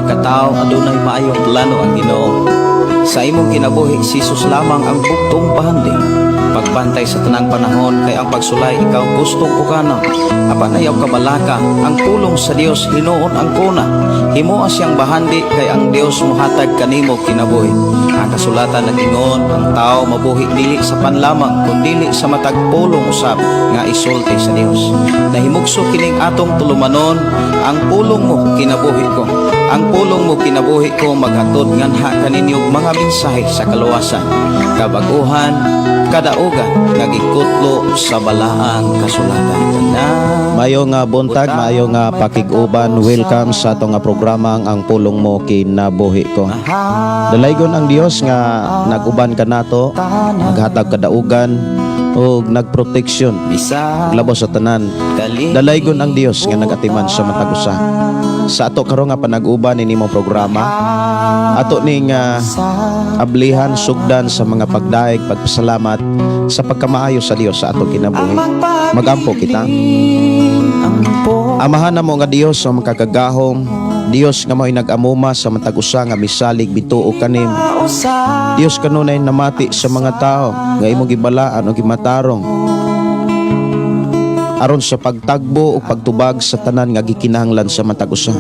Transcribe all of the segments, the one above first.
pagkatao adunay maayong plano ang Ginoo. Sa imong kinabuhi si Jesus lamang ang bugtong bahandi. Pagbantay sa tanang panahon kay ang pagsulay ikaw gustong ukana. Apan ayaw kabalaka ang pulong sa Dios hinuon ang kuna. Himoa siyang bahandi kay ang Dios mohatag kanimo kinabuhi. Ang kasulatan nagingon ang tao mabuhi dili sa panlamang kundi sa matag pulong usab nga isulti sa Dios. Nahimugso kining atong tulumanon ang pulong mo kinabuhi ko. Ang pulong mo kinabuhi ko maghatod nganha kaninyong mga mensahe sa kaluwasan, kabaguhan, kadaugan nagikutlo sa balaang kasulatan. Mayo nga buntag, mayo nga pakiguban. Welcome sa atong nga programa ang pulong mo kinabuhi ko. Dalaygon ang Dios nga naguban ka nato, naghatag kadaugan o nagproteksyon labos sa tanan. Dalaygon ang Dios nga nagatiman sa matag usa. Sa ato karon nga panag-uban ini mo programa, ato ning ablihan sugdan sa mga pagdaig, pagpasalamat sa pagkamaayo sa Dios sa ato kinabuhi. Magampo kita. Amahan na mo nga Dios sa makagagahom, Dios nga mo'y nag-amuma sa matag usa nga misalig bituo kanim. Dios kanunay namati sa mga tao nga imong gibalaan o gimatarong aron sa pagtagbo o pagtubag sa tanan nga gikinahanglan sa matag usa.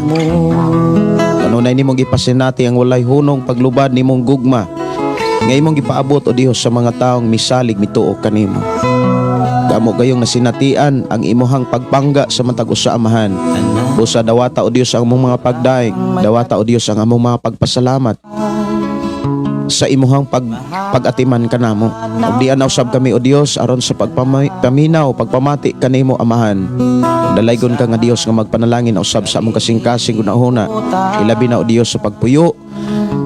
Kanunay nimong gipasinati ang walay hunong paglubad nimong gugma nga imong gipaabot o Dios sa mga taong misalig mituo kanimo. Kamo gayong nasinatian ang imuhang pagpangga sa matag usa amahan. Busa dawata o Dios ang among mga pagdaig, dawata o Dios ang among mga pagpasalamat sa imuhang pag-atiman kanamo. Ug diyan usab kami o Dios aron sa pagpaminaw, pagpamati kanimo amahan. Dalaygon ka nga Dios nga magpanalangin usab sa among kasing-kasing una-una. Ilabi na o Dios sa pagpuyo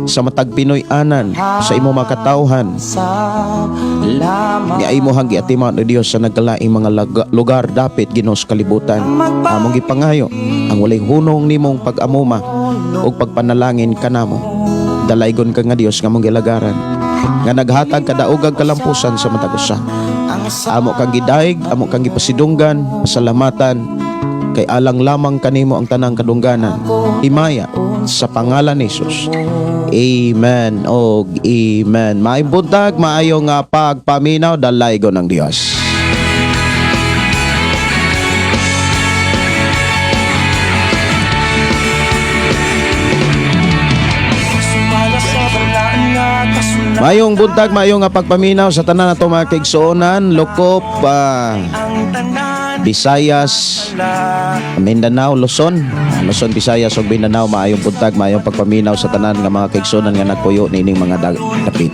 sa matag Pinoy anan sa imong makatawhan. Nga imuhang giatiman o Dios sa nagkalaing mga lugar dapit Ginos kalibutan. Among gipangayo ang walay hunong nimong pag-amuma ug pagpanalangin kanamo. Dalaygon ka nga Dios nga mong gilagaran nga naghatag kadaugag kalampusan sa matag usa. Amo kang gidaig, amo kang gipasidunggan, pasalamatan kay alang lamang kanimo ang tanang kadungganan. Himaya sa pangalan ni Jesus. Amen og amen. Maayong buntag, maayo nga pagpaminaw, dalaygon ng Dios. Mayong buntag, mayong nga pagpaminaw sa tanan nato mga kaigsuonan, Lukop, Visayas, Mindanao, Luzon, Visayas ug Mindanao. Maayong buntag, mayong pagpaminaw sa tanan nga mga kaigsuonan nga nagpuyo nining mga dapit.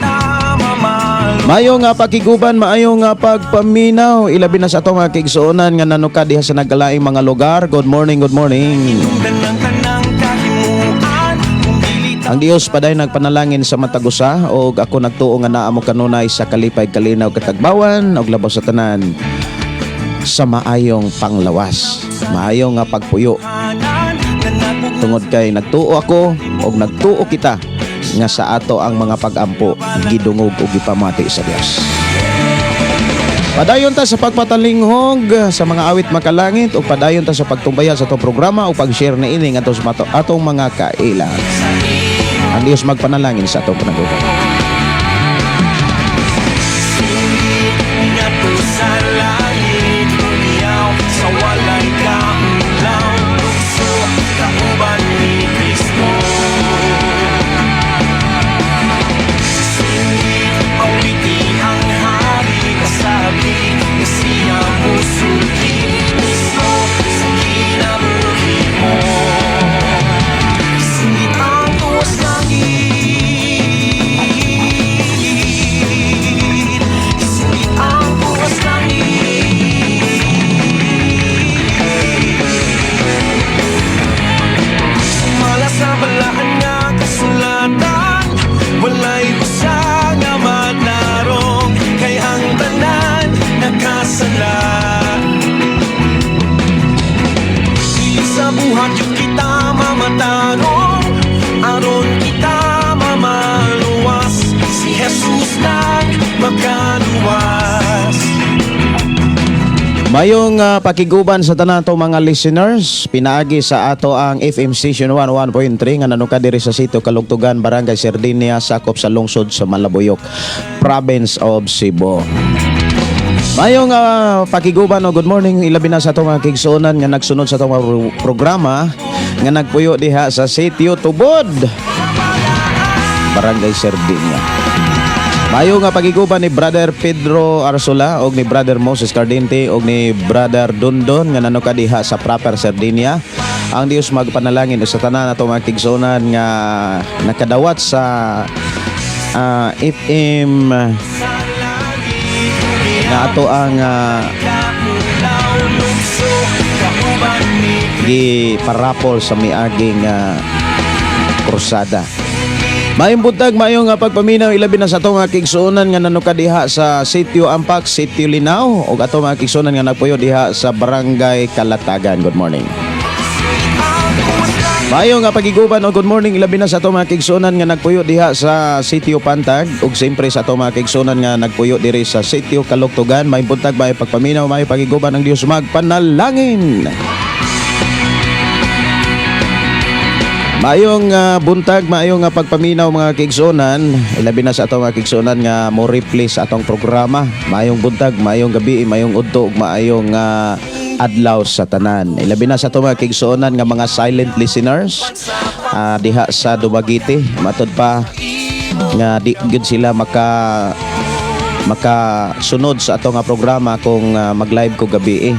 Mayong nga pakiguban, maayong nga pagpaminaw ilabi na sa ato mga kaigsuonan nga nanukad diha sa nagkalaing mga lugar. Good morning, good morning. Ang Dios paday nagpanalangin sa matag usa og ako nagtuo nga naa mo kanunay sa kalipay kalinaw katagbawan og labaw sa tanan sa maayong panglawas, maayong nga pagpuyo. Tungod kay nagtuo ako og nagtuo kita nga sa ato ang mga pag-ampo gidungog og gipamati sa Dios. Padayon ta sa pagpatalinghog sa mga awit makalangit ug padayon ta sa pagtumbayan sa atong programa ug pag-share na ini ngadto sa atong mga kailan. Ang Diyos magpanalangin sa atong panagbubuhay. Mayong pakiguban sa tanan to mga listeners, pinaagi sa ato ang FM Station 101.3 nga nanuka diri sa sitio Kalugtugan, Barangay Sardinia, sakop sa lungsod sa Malabuyok, Province of Cebu. Mayong pakiguban o good morning ilabi na sa atong mga kigsuonan nga nagsunod sa atong mga programa nga nagpuyo diha sa sitio Tubod, Barangay Sardinia. Mayo nga pagiguban ni Brother Pedro Arsola og ni Brother Moses Cardente og ni Brother Dondon nga nanuka diha sa proper Sardinia. Ang Dios magpanalangin sa tanan nato mga kigsuonan nga nakadawat sa FM nga ato ang gi parapol sa miaging krusada. Mayong buntag, mayong pagpaminaw ilabi na sa atong mga kigsuonan nga nanuka diha sa Sitio Ampak, Sitio Linao ug atong mga kigsuonan nga nagpuyo diha sa Barangay Kalatagan. Good morning. Mayong pagiguban o good morning ilabi na sa atong mga kigsuonan nga nagpuyo diha sa Sitio Pantag ug siyempre sa atong mga kigsuonan nga nagpuyo diri sa Sitio Kalugtugan. Mayong buntag, mayong pagpaminaw, mayong pagiguban ang Dios magpanalangin. Maayong buntag, maayong pagpaminaw mga kigsuonan. Ilabi na sa atong mga kigsuonan nga mo replay sa atong programa. Maayong buntag, maayong gabi, maayong udto, ug maayong adlaw sa tanan. Ilabi na sa atong mga kigsuonan nga mga silent listeners diha sa Dumaguete. Matod pa nga di gud sila makasunod sa atong programa kung mag-live ko gabi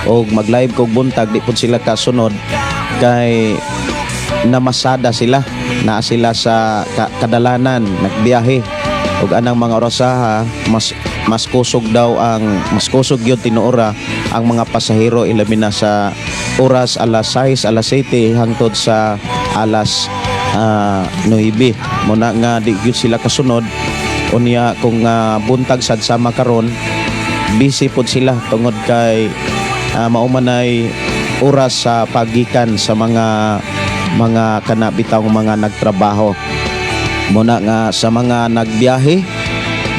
o mag-live ko buntag di pud sila kasunod kay namasada sila na sila sa kadalanan nagbiyahe ug anang mga orasaha mas kusog daw ang mas kusog gyud tinuora ang mga pasahero ilabi na sa oras alas 6 alas 7 hangtod sa alas 9 muna nga di gyud sila kasunod unya kung buntag sad sama karon busy pod sila tungod kay maumanay oras sa pagikan sa mga kanabitang mga nagtrabaho. Muna nga sa mga nagbiyahe,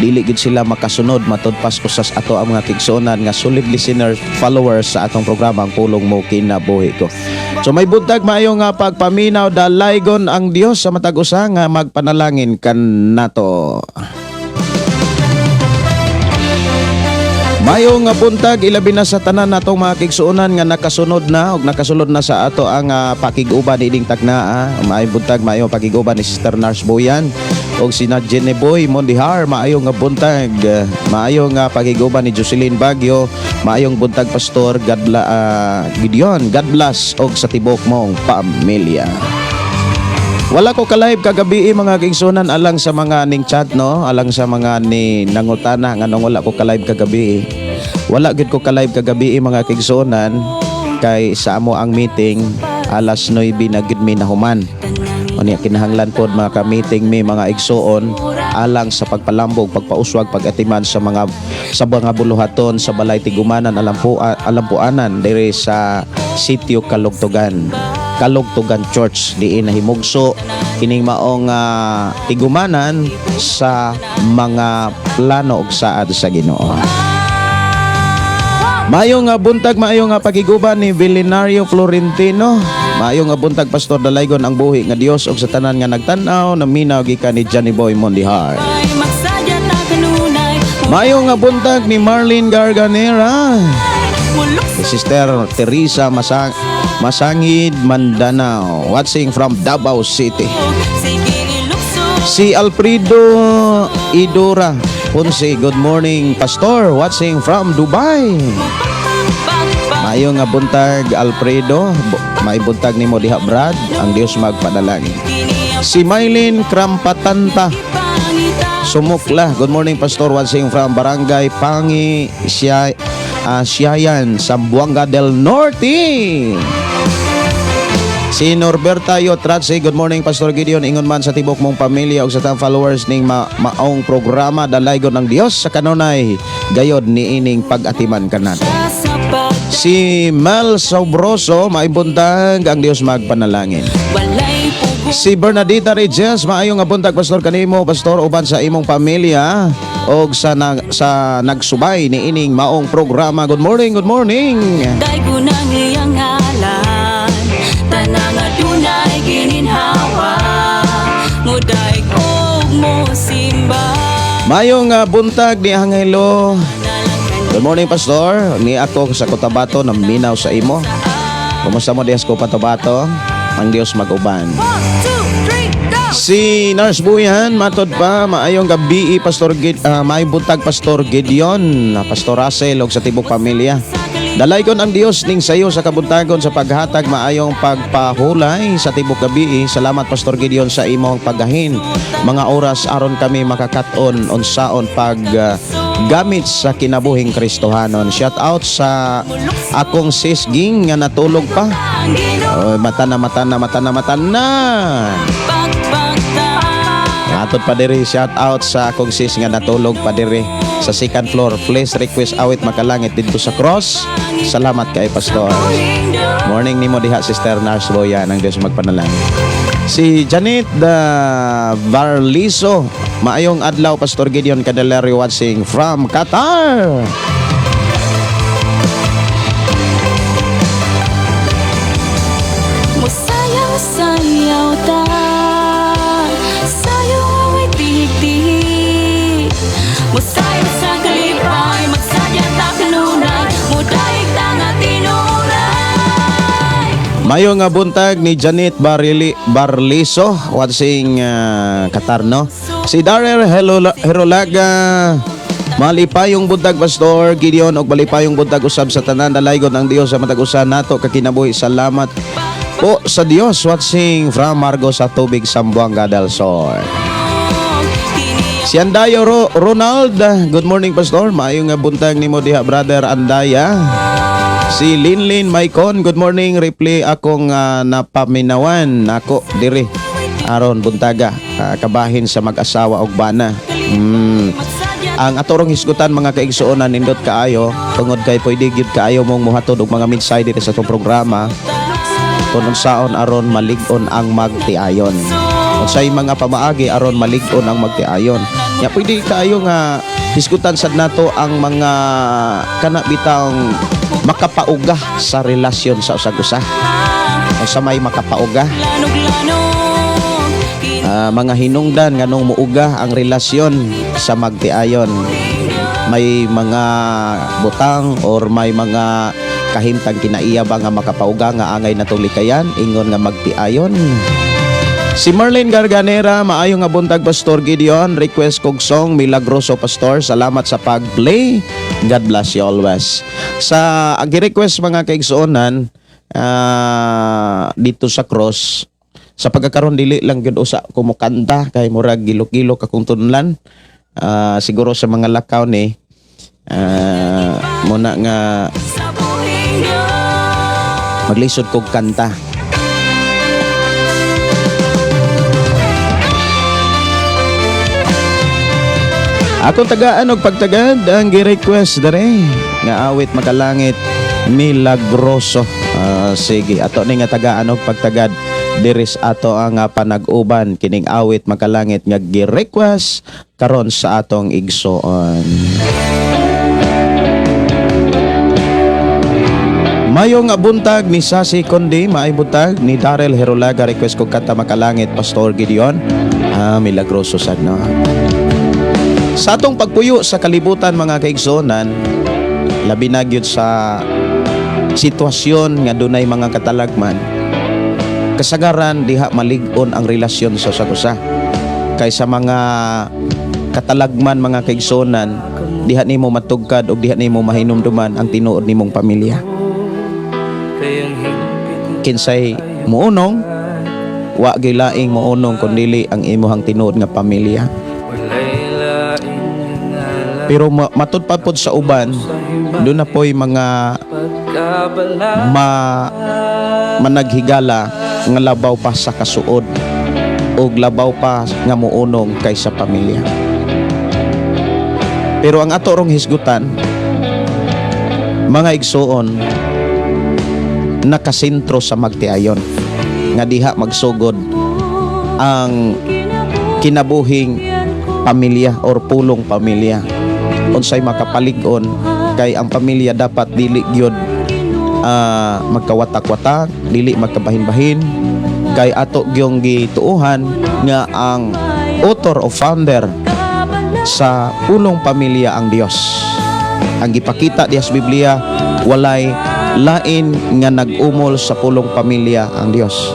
dili gid sila makasunod matod pas kusas ato ang mga kigsuonan nga solid listener followers sa atong programa ang pulong mo kinabuhi ko. So may buntag maayo nga pagpaminaw dalaygon ang Dios sa matag usa nga magpanalangin kanato. Mayong buntag ilabi na sa tanan natong mga kigsuonan nga nakasunod na ug nakasulod na sa ato ang pakiguban ining tagnaa. Mayong buntag mayong pakiguban ni Sister Nars Boyan ug sina Jeneboy Mondihar. Maayong buntag maayong pakiguban ni Jocelyn Baguio. Maayong buntag Pastor Gideon. God bless og sa tibok mong pamilya. Wala ko ka-live kagabi mga kigsuonan alang sa mga ning chat no, alang sa mga ni nangutana nga nang wala ko ka-live kagabi. Wala gid ko ka-live kagabi mga kigsuonan kay sa amo ang meeting alas 9 na gid mi nahuman. Unya kinahanglan pod mga ka-meeting mi mga igsuon alang sa pagpalambog, pagpauswag, pagatiman sa mga buluhaton sa Balay Tigumanan Alampuanan diri sa Sitio Kalugtugan. Kalugtugan Church diin nahimugso kining maong tigumanan sa mga plano ug saad sa Ginoo. Mayong buntag, mayong pagiguban ni Vilinario Florentino. Mayong buntag Pastor Dalaygon ang buhi nga Dios ug sa tanan nga nagtan-aw naminaw gikan ni Johnny Boy Mondihar. Mayong buntag ni Marlene Garganera. Sister Teresa Masangid Mandanao watching from Davao City. Si Alfredo Idora Ponce, good morning Pastor, watching from Dubai. Mayong buntag Alfredo, may buntag nimo diha Brad, ang Dios magpadalangin. Si Maylin Krampatanta Sumukla, good morning Pastor, watching from Barangay Pangi Siayan, Zamboanga del Norte. Si Norberta Yotratse, good morning Pastor Gideon, ingon man sa tibok mong pamilya ug sa tang followers ning maong programa dalaygon ng Dios sa kanunay gayod ni ining pag-atiman kanan. Si Mel Sobroso, maibuntag ang Dios magpanalangin. Si Bernadita Reyes, maayong buntag Pastor kanimo Pastor uban sa imong pamilya og sa nagsubay ni ining maong programa. Good morning, good morning. Day ko nang iyang ngalan, tanang adunay gininhawa, muday ko mo simba. Mayong buntag ni Angelo. Good morning, Pastor. Ni ako sa Cotabato na minaw sa imo. Kumusta mo Dias ko Cotabato? Ang Dios mag-uban. 1, 2, 3, go! Si Nars Buyan, matod pa, maayong gabi, maayong buntag, Pastor Gideon, Pastor Russell, og sa tibok pamilya. Dalaygon ang Dios ning sayo sa kabuntagon sa paghatag maayong pagpahulay sa tibok gabi. Salamat Pastor Gideon sa imong paggahin. Mga oras aron kami makakaton unsaon pag gamit sa kinabuhing Kristohanon. Shout out sa akong sis Ging nga natulog pa. Mata na. Atod pa diri, shout out sa akong sis nga natulog pa diri sa second floor. Please request awit makalangit dito sa cross. Salamat kay Pastor. Morning nimo diha Sister Nars Boyan, ang Dios magpanalangin. Si Janet Barliso, maayong adlaw Pastor Gideon Candelario watching from Qatar. Musayaw-sayaw ta, sayaw away tihik-tihik. Musayaw sa kalipay, magsayang ta kanunay, mudaig ta nga tinuray. Mayong buntag ni Janet Barliso watching Qatar, no? Si Daryl Herolaga, malipayong buntag Pastor Gideon og malipayong buntag usab sa tanan. Dalaygon ang Dios sa matag usa nato kakinabuhi. Salamat po sa Dios watching from Margo sa Tubig, Zamboanga del Sur. Si Andayo Ronald, good morning Pastor. Maayong buntag nimo diha Brother Andaya. Si Linlin Maicon, good morning. Reply akong napaminawan nako diri aron buntaga kabahin sa mag-asawa og bana. Ang aturong hisgutan mga kaigsuonan nindot kaayo tungod kay pwede gyud kaayo mong muhatod og mga mensahe diri sa itong programa kung unsaon aron malig-on ang magtiayon. Unsay mga pamaagi aron malig-on ang magtiayon. Nya pwede kaayo nga hisgutan sad nato ang mga kana bitang makapauga sa relasyon sa usag-usa. Unsa may makapauga? Mga hinungdan nga nung muuga ang relasyon sa magtiayon. May mga butang or may mga kahimtang kinaiya ba nga makapauga nga angay natulikayan ingon nga magtiayon. Si Marlene Garganera, maayong nga buntag Pastor Gideon. Request kog song Milagroso Pastor. Salamat sa pag-play. God bless you always. Sa agi-request mga kaigsuonan dito sa cross, sa pagkakaroon dili lang gyud usa kumukanta kay murag gilo-gilo kakong tunlan. Siguro sa mga lakaw ni muna nga maglisod kog kanta. Akong tagaan og pagtagad ang gi-request dere nga awit makalangit Milagroso. Sige, ato ni nga tagaan og pagtagad diris ato ang panag-uban kining awit makalangit nga gi-request karon sa atong igsoon. Mayong buntag ni Sasi Kondi, maay buntag ni Daryl Herolaga. Request ko kanta makalangit Pastor Gideon. Milagroso sad no. Sa atong pagpuyo sa kalibutan mga kaigsonan, labi na gyud sa sitwasyon nga dunay mga katalagman, kasagaran diha malig-on ang relasyon sa usa-usa. Kaysa mga katalagman mga kaigsonan, diha nimo matugkad og diha nimo mahinumduman ang tinuod nimong pamilya. Kinsay muunong, wa gilaing muunong kundi ang imuhang tinuod nga pamilya. Pero matud pa pod sa uban, doon na po'y mga managhigala nga labaw pa sa kasuod o labaw pa nga muunong kaysa pamilya. Pero ang ato rong hisgutan, mga igsuon, nakasentro sa magtiayon nga diha magsugod ang kinabuhing pamilya or pulong pamilya. Unsay makapalig-on kay ang pamilya dapat dili gyud magkawatak-watak, dili magkabahin-bahin, kay ato gyung gituohan nga ang author o founder sa pulong pamilya ang Dios. Ang gipakita diha sa Biblia, walay lain nga nag-umol sa pulong pamilya ang Dios.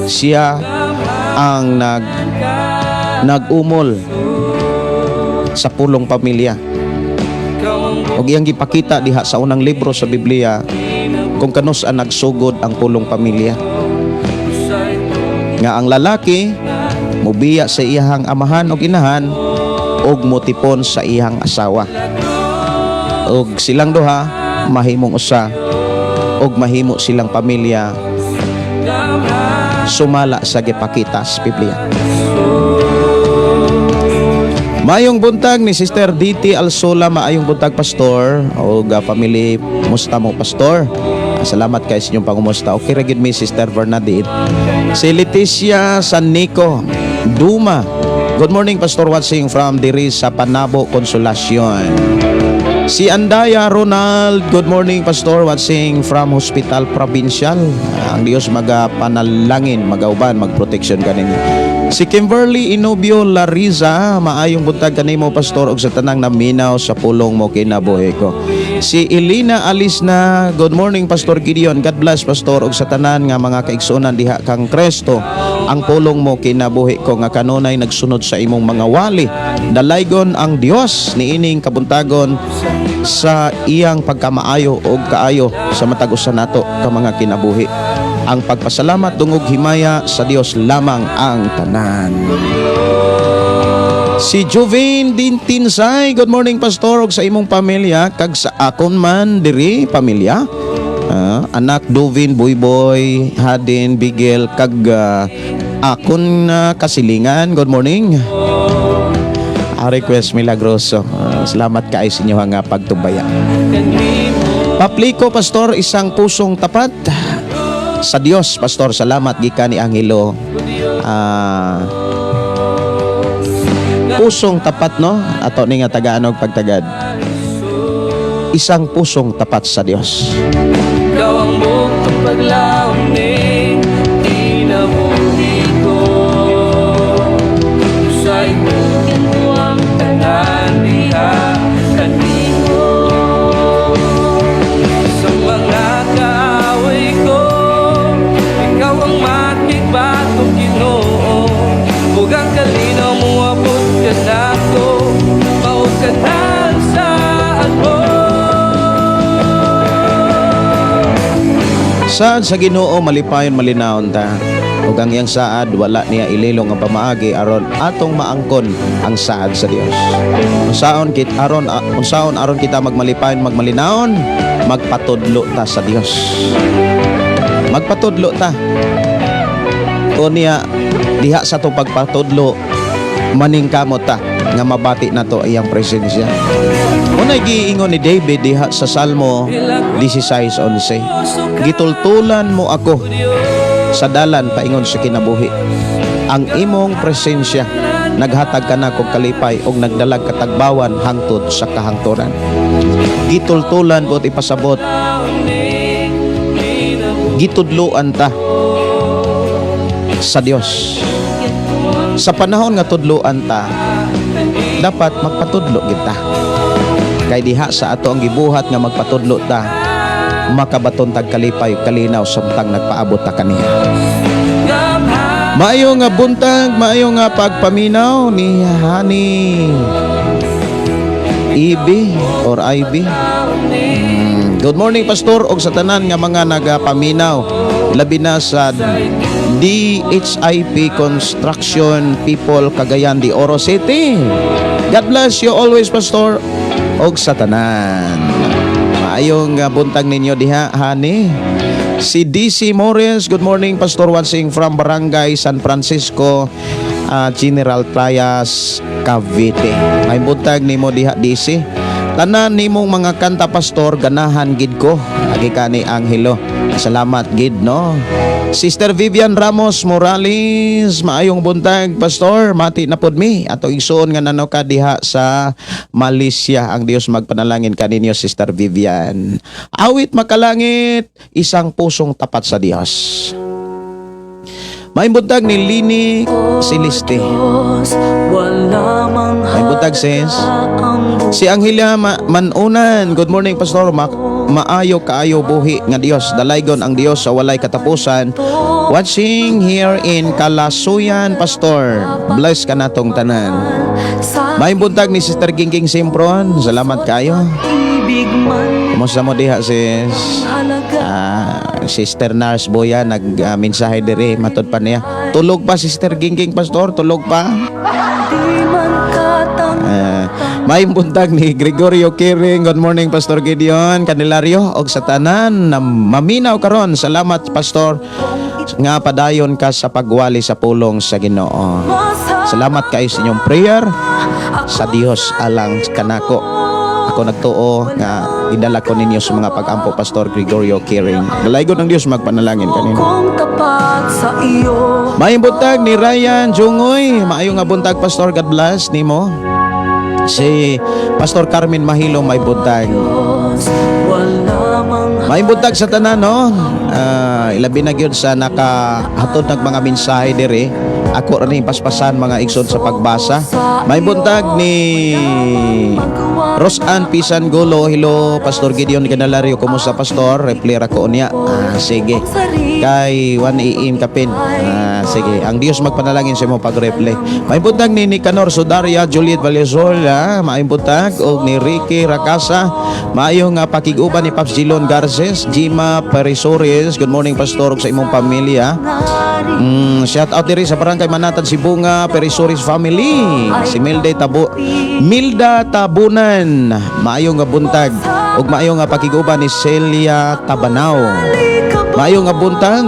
Siya ang nag-umol sa pulong pamilya. Og iyang gipakita diha sa unang libro sa Biblia kung kanus ang nagsugod ang pulong pamilya. Nga ang lalaki mubiya sa iyang amahan og inahan og mutipon sa iyang asawa. Og silang duha mahimong usa og mahimo silang pamilya sumala sa gipakita sa Biblia. Maayong buntag ni Sister DT Alsola, maayong buntag pastor o family, musta mo pastor? Salamat kay sa inyong pangumusta. Okay ra gid mi Sister Bernadette. Si Leticia Sannico Duma. Good morning pastor, watching from diri sa Panabo Consolacion. Si Andaya Ronald, good morning pastor, watching from Hospital Provincial. Ang Dios magapanalangin, magauban, magproteksyon kaninyo. Si Kimberly Inobio Lariza, maayong buntag kanimo pastor og sa tanang naminaw sa pulong mo kinabuhi ko. Si Elena Alisna, good morning pastor Gideon, God bless pastor og sa tanan nga mga kaigsunan diha kang Kristo. Ang pulong mo kinabuhi ko nga kanunay nagsunod sa imong mga wali. Dalaygon ang Dios niining kabuntagon sa iyang pagkamaayo og kaayo sa matag usa nato ka mga kinabuhi. Ang pagpasalamat dungog himaya sa Dios lamang ang tanan. Si Jovine Dintinsay, good morning pastor og sa imong pamilya kag sa akon man diri pamilya. Anak Dovin, Boyboy, Hadin, Bigel kag akon kasilingan. Good morning. Request Milagroso. Salamat kay sa inyo nga pagtubaya. Papliko pastor, isang pusong tapat sa Dios pastor, salamat gikan ni Angelo. Pusong tapat no, ato ni nga Tagalog pagtagad. Isang pusong tapat sa Dios. Ikaw ang bukong paglaom ni tinabuhi ko. Sa ikutin mo ang tanan diha kanino. Sa mga kaaway ko, ikaw ang matik batok Ginoo. Huwag kalinaw mo abot ka na ko, maot ka na sa ako. Saad sa Ginoo malipayon malinawon ta. Ug ang iyang saad wala niya ililong nga pamaagi aron atong maangkon ang saad sa Dios. Unsaon aron kita magmalipayon magmalinawon, magpatudlo ta sa Dios. Magpatudlo ta. O niya diha sa to pagpatudlo maningkamot ta nga mabati nato iyang presensya. Unay giingon ni David diha sa Salmo 16:11. Gitultulan mo ako sa dalan paingon sa kinabuhi. Ang imong presensya naghatag ka na kog kalipay og nagdalag katagbawan hangtod sa kahangturan. Gitultulan ko ipasabot. Gitudloan ta sa Dios. Sa panahon nga tudloan ta, dapat magpatudlo kita. Kay diha sa ato ang gibuhat nga magpatudlo ta, makabaton tag kalipay kalinaw samtang nagpaabot ta kaniya. Maayo nga buntag, maayo nga pagpaminaw ni Hani Ibi or Ivy. Good morning pastor og sa tanan nga mga nagapaminaw labi na sa DHIP Construction People Cagayan de Oro City. God bless you always pastor og sa tanan. Maayong buntag ninyo diha Hani. Si DC Morris, good morning pastor, watching from Barangay San Francisco, General Trias, Cavite. May buntag nimo diha DC. Tanan nimong mga kanta pastor ganahan gid ko agi kani Angelo. Salamat gid no. Sister Vivian Ramos Morales, maayong buntag pastor, mati na pod mi ato igsuon nga nano ka diha sa Malaysia. Ang Dios magpanalangin kaninyo Sister Vivian. Awit makalangit, isang pusong tapat sa Dios. Maayong buntag ni Lini Celeste. Maayong buntag sis. Si Anghelia Manunan, good morning pastor. Maayo kaayo buhi nga Dios, dalaygon ang Dios sa walay katapusan. Watching here in Kalasuyan pastor. Bless ka natong tanan. Maayong buntag ni Sister Gingging Simpron. Salamat kayo. Kumusta mo diha sis? Sister Nars Boya nag-mensahe dire matod pa niya. Tulog pa Sister Gingging pastor, tulog pa. May buntag ni Gregorio Kiring. Good morning Pastor Gideon Candelario og sa tanan na maminaw karon. Salamat pastor nga padayon ka sa pagwali sa pulong sa Ginoo. Salamat kayo sa inyong prayer sa Dios alang kanako. Ako nagtuo nga idala ko ninyo sa mga pag-ampo Pastor Gregorio Kiring. Dalaygon ng Dios magpanalangin kanino. Maayong buntag ni Ryan Jungoy. Maayong nga buntag Pastor, God bless nimo. Si Pastor Carmen Mahilo may buntag. May buntag sa tanan no. Ilabi na gyud sa nakahatod ng mga mensahe dire. Ako rin paspasan mga igsoon sa pagbasa. May buntag ni Rosan Pisan Golo. Hello Pastor Gideon Candelario, kumusta pastor? Replera ko niya. Sige. Kay 1 AM kapin. Sige. Ang Dios magpanalangin sa mo pag-replay. May buntag ni Nicanor Sudaria, Juliet Valenzuela, maayong buntag og ni Ricky Racasa. Maayong pakiguban ni Paps Gilon Garces, Jima Perisores. Good morning pastor ug sa imong pamilya. Shout out diri sa Barangay Manatan si Bunga Perisores family. Si Milda Tabunan. Maayong nga buntag ug maayong nga pakiguban ni Celia Tabanao. Maayong nga buntag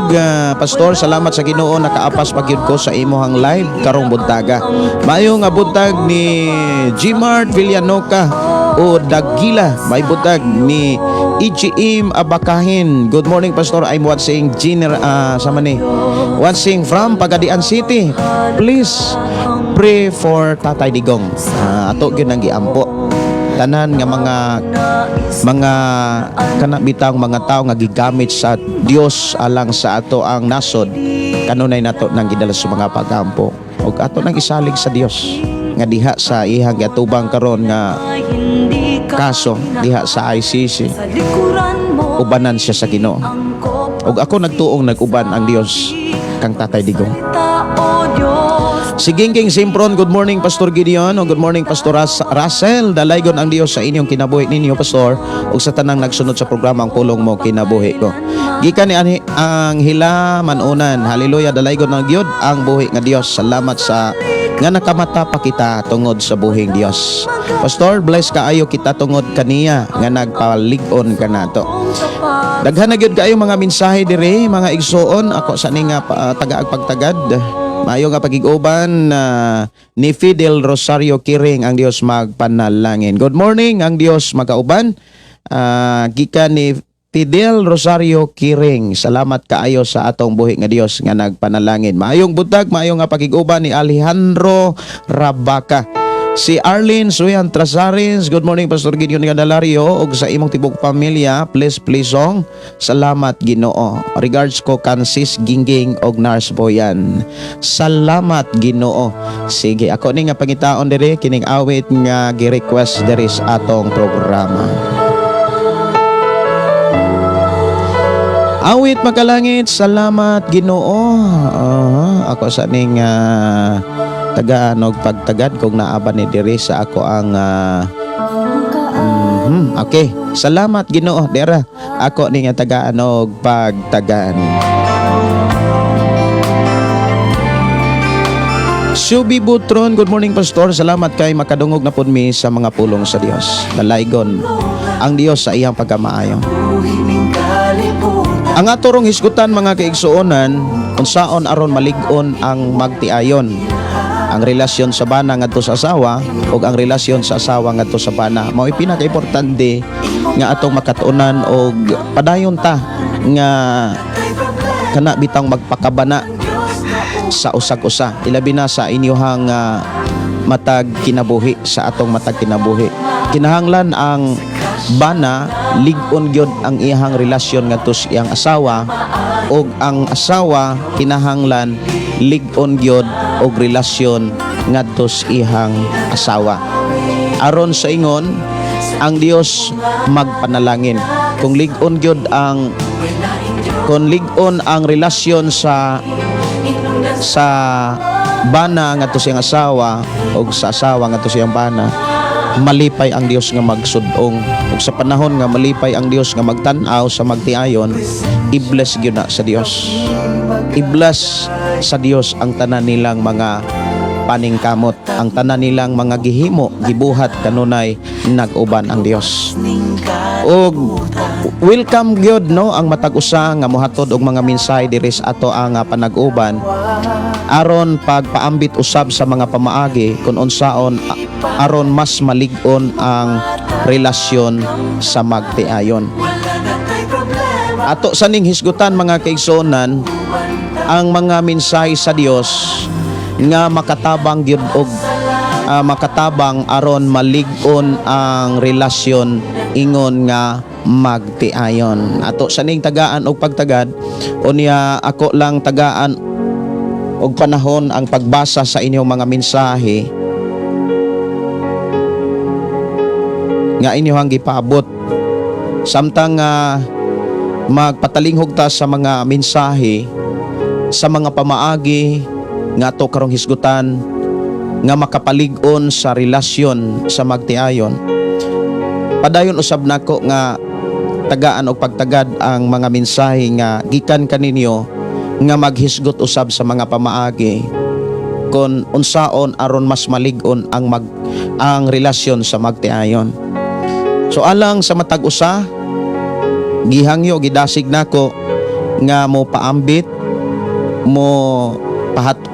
pastor, salamat sa Ginoo nakaapas pagyud ko sa imong live karong buntaga. Maayong nga buntag ni Gmart Villanoca o Dagila. May buntag ni EGM Abakahin. Good morning pastor, I'm watching watching from Pagadian City. Please pray for Tatay Digong. Ato gyud nang giampo tanan nga mga kanabitang mga tao nga gigamit sa Dios alang sa ato ang nasod. Kanunay nato nang gidala sa mga pagampo ug ato nang isalig sa Dios nga diha sa ihang gatubang karon nga kaso diha sa ICC. Ubanan siya sa Ginoo. Ug ako nagtuong nag-uban ang Dios kang Tatay Digong. Si Gingging Simpron, good morning Pastor Gideon o good morning Pastor Russell. Dalaygon ang Dios sa inyong kinabuhi ninyo Pastor ug sa tanang nagsunod sa programa ang pulong mo kinabuhi ko. Gikan ni ang Hila Manunan. Hallelujah, dalaygon ng Dios ang buhi nga Dios. Salamat sa nga nakamata pa kita tungod sa buhing Dios. Pastor, bless kaayo kita tungod kaniya nga nagpalig-on ka nato. Daghan na gyud kaayo mga mensahe dire, mga igsuon. Ako sa ni nga tagaag pagtagad. Maayo nga pagig-uban ni Fidel Rosario Kiring, ang Dios magpanalangin. Good morning, ang Dios magauban. Gikan ni Fidel Rosario Kiring. Salamat kaayo sa atong buhi nga Dios nga nagpanalangin. Maayong buntag, maayong nga pagig-uban ni Alejandro Rabaca. Si Arlene Suyan Trasaris, good morning Pastor Gideon Candelario ug sa imong tibok pamilya, please song. Salamat Ginoo. Regards ko Kansis Gingging og Nars Boyan. Salamat Ginoo. Sige, ako ni nga pangitaon diri kining awit nga gi-request diri sa atong programa. Awit makalangit, salamat Ginoo. Ako sa ning tagaan og pagtagad kung naaba ni diri sa ako ang okay, salamat Ginoo dera ako ni nga tagaan og pagtagaan. Subi Butron, good morning Pastor. Salamat kay makadungog na pud mi sa mga pulong sa Dios. Dalaygon ang Dios sa iyang pagkamaayo. Ang aturong hisgutan mga kaigsuonan unsaon aron malig-on ang magtiayon. Ang relasyon sa bana ngadto sa asawa o ang relasyon sa asawa ngadto sa bana mao pinaka-importante nga atong makatunan og padayon ta nga kana bitang magpakabana sa usag-usa, ilabi na sa inyohang matag kinabuhi, sa atong matag kinabuhi. Kinahanglan ang bana lig-on gyud ang iyang relasyon ngadto sa iyang asawa, og ang asawa kinahanglan lig-on gyud og relasyon ngadto sa iyang asawa. Aron sa ingon ang Dios magpanalangin. Kung lig-on gyud ang relasyon sa bana ngadto sa iyang asawa og sa asawa ngadto sa iyang bana, malipay ang Dios nga magsudong. Ug sa panahon nga malipay ang Dios nga magtan-aw sa magtiayon, i-bless gyud na sa Dios. I-bless sa Dios ang tanan nilang mga paningkamot, ang tanan nilang mga gihimo, gibuhat kanunay nag-uban ang Dios. Og welcome gyud no ang matag usa nga mohatod og mga mensahe diri sa ato ang panag-uban aron pagpaambit usab sa mga pamaagi kung unsaon aron mas malig-on ang relasyon sa magtiayon. Ato saning hisgutan mga kaigsuonan ang mga mensahe sa Dios nga makatabang gyud og makatabang aron malig-on ang relasyon ingon nga magtiayon. Ato saning tagaan og pagtagad, unya ako lang tagaan og panahon ang pagbasa sa inyong mga mensahe nga inyong gipaabot. Samtang magpatalinghog ta sa mga mensahe sa mga pamaagi nga ato karong hisgutan nga makapalig-on sa relasyon sa magtiayon. Padayon usab nako nga tagaan og pagtagad ang mga mensahe nga gikan kaninyo nga maghisgot usab sa mga pamaagi kon unsaon aron mas malig-on ang relasyon sa magtiayon. So alang sa matag usa, gihangyo gidasig nako nga mo paambit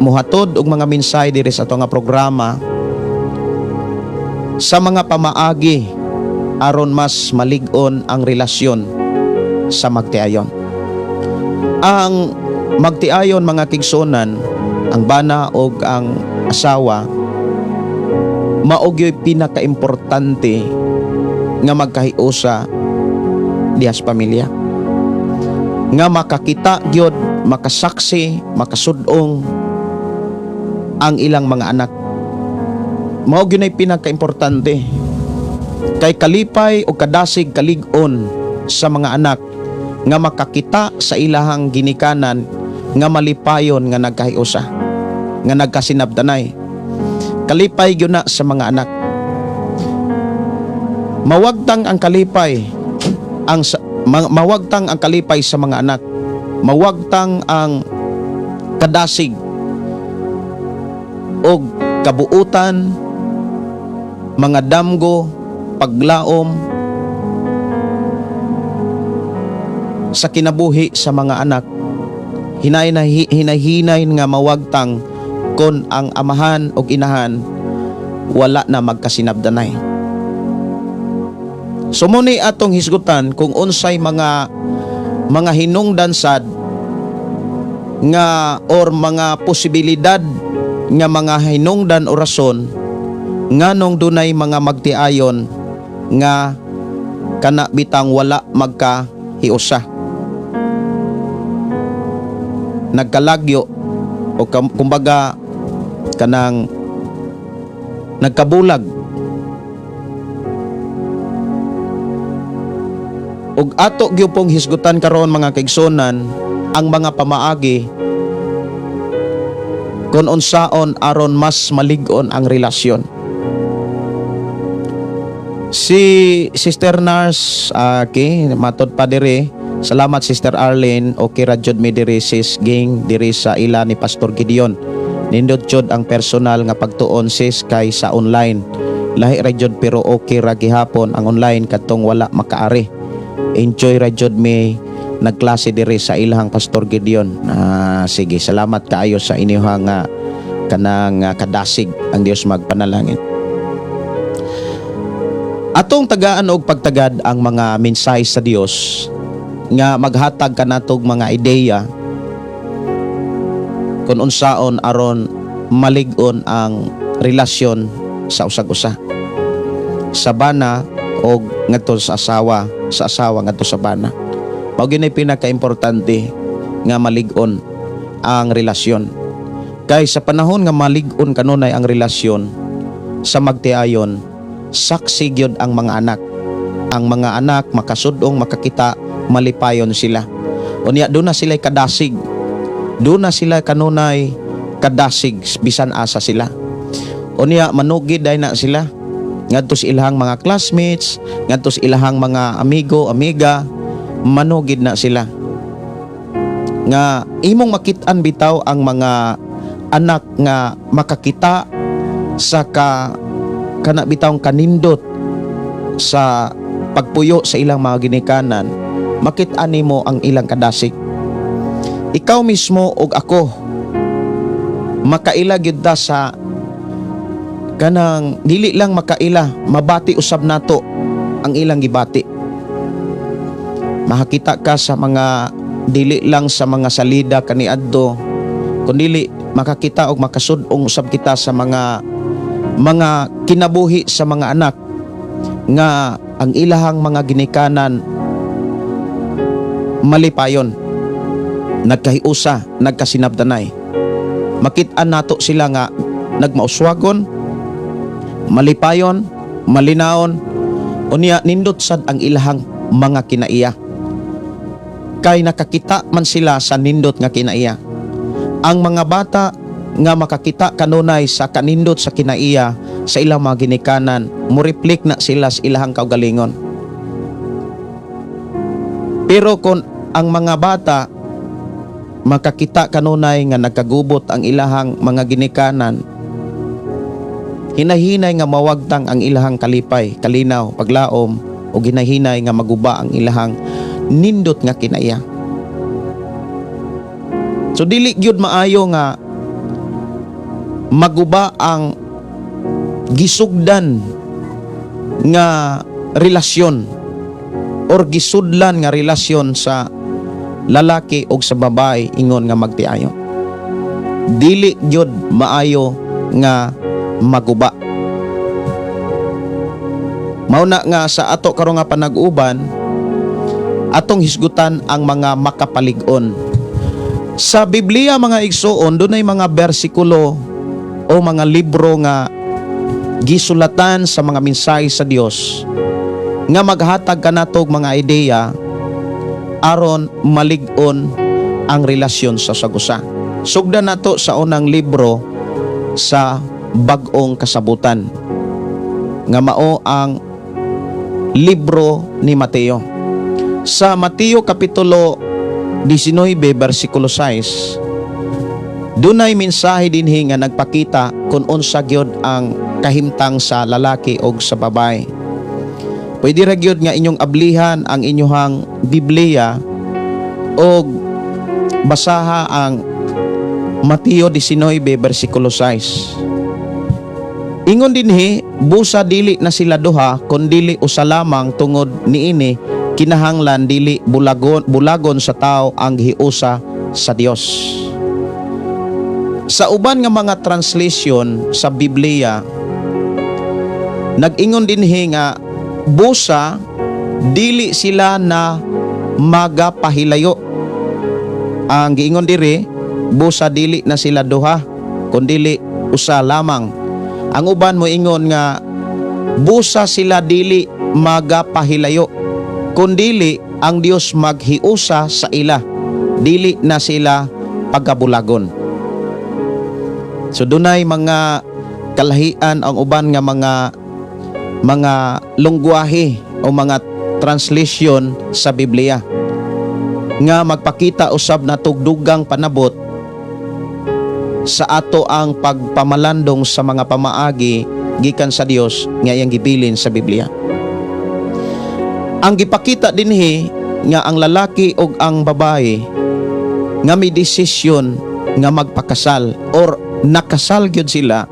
muhatod og mga mensahe diri sa ato nga programa sa mga pamaagi aron mas malig-on ang relasyon sa magtiayon. Ang magtiayon mga kigsuonan, ang bana og ang asawa, mao gyoy pinakaimportante nga magkahiusa dihas pamilya. Nga makakita gyud, makasaksi, makasudong ang ilang mga anak. Mao gyud ay pinakaimportante. Kay kalipay o kadasig kalig-on sa mga anak nga makakita sa ilahang ginikanan nga malipayon nga nagkahiusa, nga nagkasinabdanay. Kalipay gyud na sa mga anak. Mawagtang ang kalipay mawagtang ang kalipay sa mga anak. Mawagtang ang kadasig og kabuutan, mga damgo, paglaom sa kinabuhi sa mga anak. Hinay nga mawagtang kon ang amahan o inahan wala na magkasinabdanay. Sumuni atong hisgutan kung unsay mga hinungdan sad nga or mga posibilidad nga mga hinungdan o rason nganong dunay mga magtiayon nga kana bitang wala magkahiusa, nagkalagyo o kumbaga kanang nagkabulag. Ug ato gyud pong hisgutan karon mga kaigsuonan ang mga pamaagi kung unsaon aron mas malig-on ang relasyon. Si Sister Nars matod pa diri. Salamat Sister Arlene, okay ra jud mi diri sis ging diri sa ila ni Pastor Gideon. Nindot jud ang personal nga pagtuon sis kay sa online. Lahi ra jud pero okay ra gihapon ang online katong wala makaari. Enjoy ra jud mi nagklase diri sa ilahang Pastor Gideon. Sige, salamat kaayo sa inyong kanang kadasig. Ang Dios magpanalangin. Atong tagaan og pagtagad ang mga mensahe sa Dios nga maghatag kanatog mga ideya kung unsaon aron malig-on ang relasyon sa usag-usa, sa bana o ngadto sa asawa ngadto sa bana. Mao gyud pinaka-importante nga malig-on ang relasyon. Kay sa panahon nga malig-on kanunay ang relasyon sa magtiayon, saksi gyud ang mga anak. Ang mga anak makasud-ong makakita, malipayon sila. Unya doon na sila kadasig. Doon na sila kanunay kadasig bisan asa sila. Unya manugid day na sila ngadto sa ilahang mga classmates, ngadto sa ilahang mga amigo, amiga, manugid na sila. Nga imong makit-an bitaw ang mga anak nga makakita sa kana bitawng kanindot sa pagpuyo sa ilang mga ginikanan, makit-an nimo ang ilang kadasig. Ikaw mismo og ako makaila gyud ta sa kanang dili lang makaila, mabati usab nato ang ilang gibati. Makakita ka sa mga dili lang sa mga salida kaniadto, kundi makakita og makasud-ong usab kita sa mga kinabuhi sa mga anak nga ang ilahang mga ginikanan malipayon, nagkahiusa, nagkasinabdanay. Makit-an nato sila nga nagmauswagon, malipayon, malinaon, unya nindot sad ang ilahang mga kinaiya. Kay nakakita man sila sa nindot nga kinaiya. Ang mga bata nga makakita kanunay sa kanindot sa kinaiya sa ilang mga ginikanan, mo-reflect na sila sa ilahang kaugalingon. Pero kung ang mga bata makakita kanunay nga nagkagubot ang ilahang mga ginikanan, hinahinay nga mawagtang ang ilahang kalipay, kalinaw, paglaom, o hinahinay nga maguba ang ilahang nindot nga kinaiya. So dili gyud maayo nga maguba ang gisugdan nga relasyon or gisudlan nga relasyon sa lalaki o sa babae ingon nga magtiayo. Dili gyud maayo nga maguba. Mao na nga sa ato karon nga panag-uban, atong hisgutan ang mga makapalig-on. Sa Biblia mga igsoon, dunay mga bersikulo o mga libro nga gisulatan sa mga mensahe sa Dios nga maghatag kanatog mga ideya aron malig-on ang relasyon sa sagusa. Sugdan nato sa unang libro sa bag-ong kasabutan nga mao ang libro ni Mateo. Sa Mateo kapitulo 19 bersikulo 6, dunay mensahe dinhi nga nagpakita kung unsa gyud ang kahimtang sa lalaki o sa babae. Pwede ra gyud nga inyong ablihan ang inyong Biblia o basaha ang Mateo 19 bersikulo 6. Ingon dinhi, busa dili na sila duha kundi usa lamang tungod niini kinahanglan dili bulagon sa tao ang hiusa sa Dios. Sa uban nga mga translation sa Biblia, nag-ingon dinhi nga busa dili sila na magapahilayo. Ang giingon diri, busa dili na sila duha kundi usa lamang. Ang uban mo ingon nga busa sila dili magapahilayo kundi ang Dios maghiusa sa ila, dili na sila pagkabulagon. So dunay mga kalahian ang uban nga mga lungguahe o mga translation sa Biblia nga magpakita usab na tugdugang panabot sa ato ang pagpamalandong sa mga pamaagi gikan sa Dios nga iyang gibilin sa Biblia. Ang gipakita dinhi nga ang lalaki ug ang babae nga may desisyon nga magpakasal or nakasal gyud sila,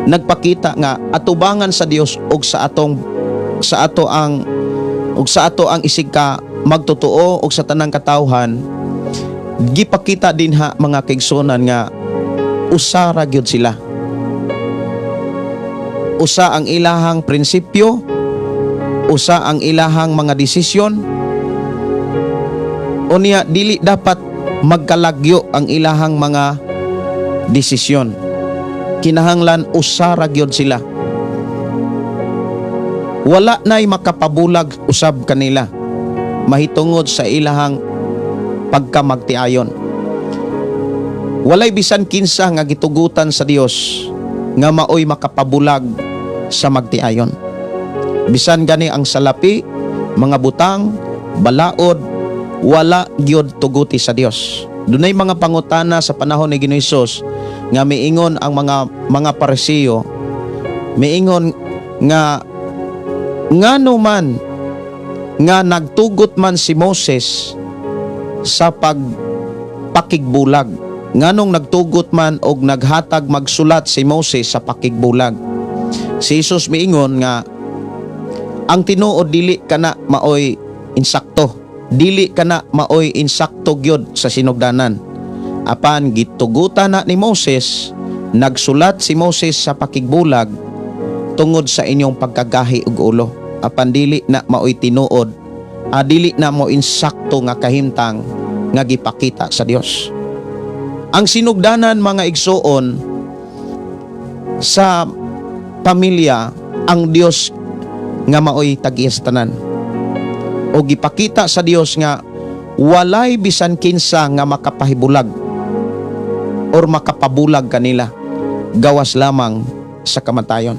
nagpakita nga atubangan sa Dios ug sa ato ang isig magtotoo og sa tanang katawhan, gipakita din ha mga kaigsunan nga usa ra gyud sila. Usa ang ilahang prinsipyo, usa ang ilahang mga desisyon. Unya dili dapat magkalagyo ang ilahang mga desisyon. Kinahanglan usa ra gyud sila. Wala na'y makapabulag usab kanila mahitungod sa ilahang pagkamagtiayon. Walay bisan kinsa nga gitugutan sa Dios nga maoy makapabulag sa magtiayon. Bisan gani ang salapi, mga butang, balaod, wala gyud tuguti sa Dios. Dunay mga pangutana sa panahon ni Ginoong Hesus nga miingon ang mga Parisiyo, miingon nga ngano man nga nagtugot man si Moses sa pakigbulag, nganong nagtugot man og naghatag magsulat si Moses sa pakigbulag. Si Jesus miingon nga ang tinuod dili kana maoy insakto, dili kana maoy insakto gyud sa sinugdanan. Apan gitugutan na ni Moses, nagsulat si Moses sa pakigbulag tungod sa inyong pagkagahi ug ulo. Apan dili na maoy tinuod, dili na mo insakto nga kahimtang nga gipakita sa Dios. Ang sinugdanan mga igsuon sa pamilya, ang Dios nga maoy tag-iya sa tanan. O gipakita sa Dios nga walay bisan kinsa nga makapahibulag or makapabulag kanila, gawas lamang sa kamatayon.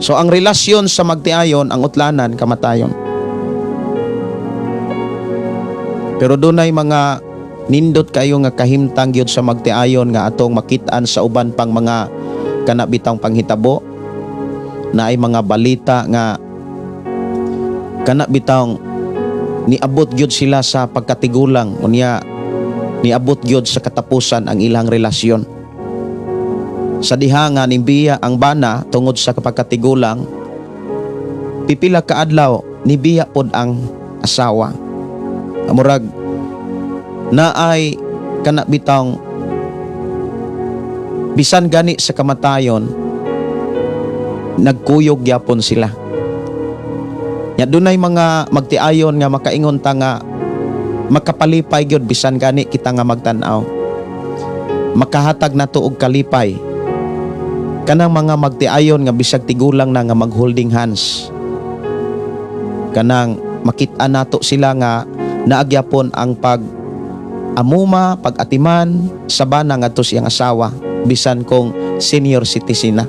So ang relasyon sa magtiayon, ang utlanan, kamatayon. Pero dunay mga nindot kayo nga kahimtang gyud sa magtiayon nga atong makitaan sa uban pang mga kanabitang panghitabo, na ay mga balita nga kanabitang niabot gyud sila sa pagkatigulang, unya niabot gyud sa katapusan ang ilang relasyon. Sa diha nga nibiya ang bana tungod sa pagkatigulang, pipila ka adlaw nibiya pod ang asawa. Amurag na ay kanabitang bisan gani sa kamatayon, nagkuyog gyapon sila. Nya dunay mga magtiayon nga makaingon ta nga makapalipay gyud bisan gani kita nga magtan-aw. Makahatag nato og kalipay. Kanang mga magtiayon nga bisag tigulang na nga mag-holding hands. Kanang makita nato sila nga naagyapon ang pag-amuma, pag-atiman sa bana ngadto siyang asawa bisan kung senior citizen na.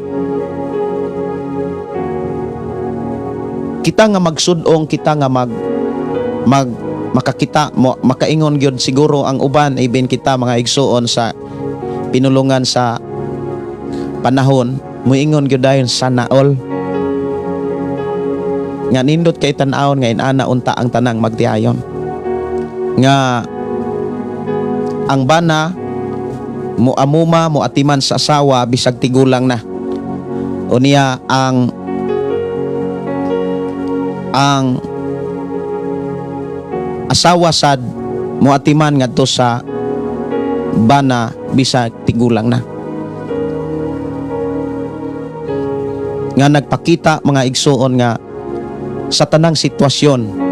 Kita nga magsudong, kita nga makakita mo, makaingon gyud siguro ang uban, even kita mga igsuon sa pinulungan sa panahon, muingon gyud dayon sana all. Nga nindot kay tan-awon nga inana unta ang tanang magtiayon. Nga ang bana muamuma, muatiman sa asawa bisag tigulang na. Unya ang asawa sad muatiman ngadto sa bana bisag tigulang na. Nga nagpakita mga igsuon nga sa tanang sitwasyon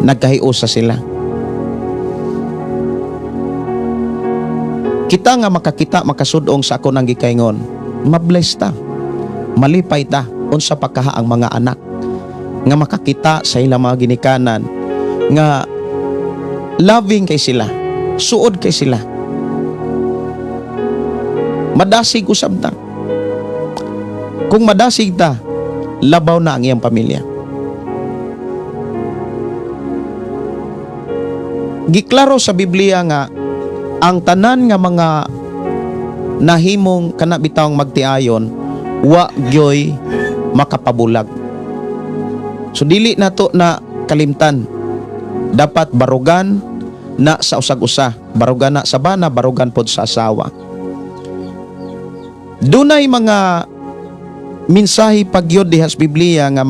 nagkahiusa sila. Kita nga makakita, makasudong sa ako nang gikaingon, mabless ta, malipay ta unsa pagkaha ang mga anak nga makakita sa ilang mga ginikanan nga loving kay sila, suod kay sila, madasig usab ta. Kung madasig ta, labaw na ang iyang pamilya. Giklaro sa Biblia nga ang tanan nga mga nahimong kanabitawng magtiayon wa gyoy makapabulag. So dili nato na kalimtan, dapat barugan na sa usag-usa, barugan na sa bana, barugan pod sa asawa. Dunay mga minsahe pagyod dihas Biblia nga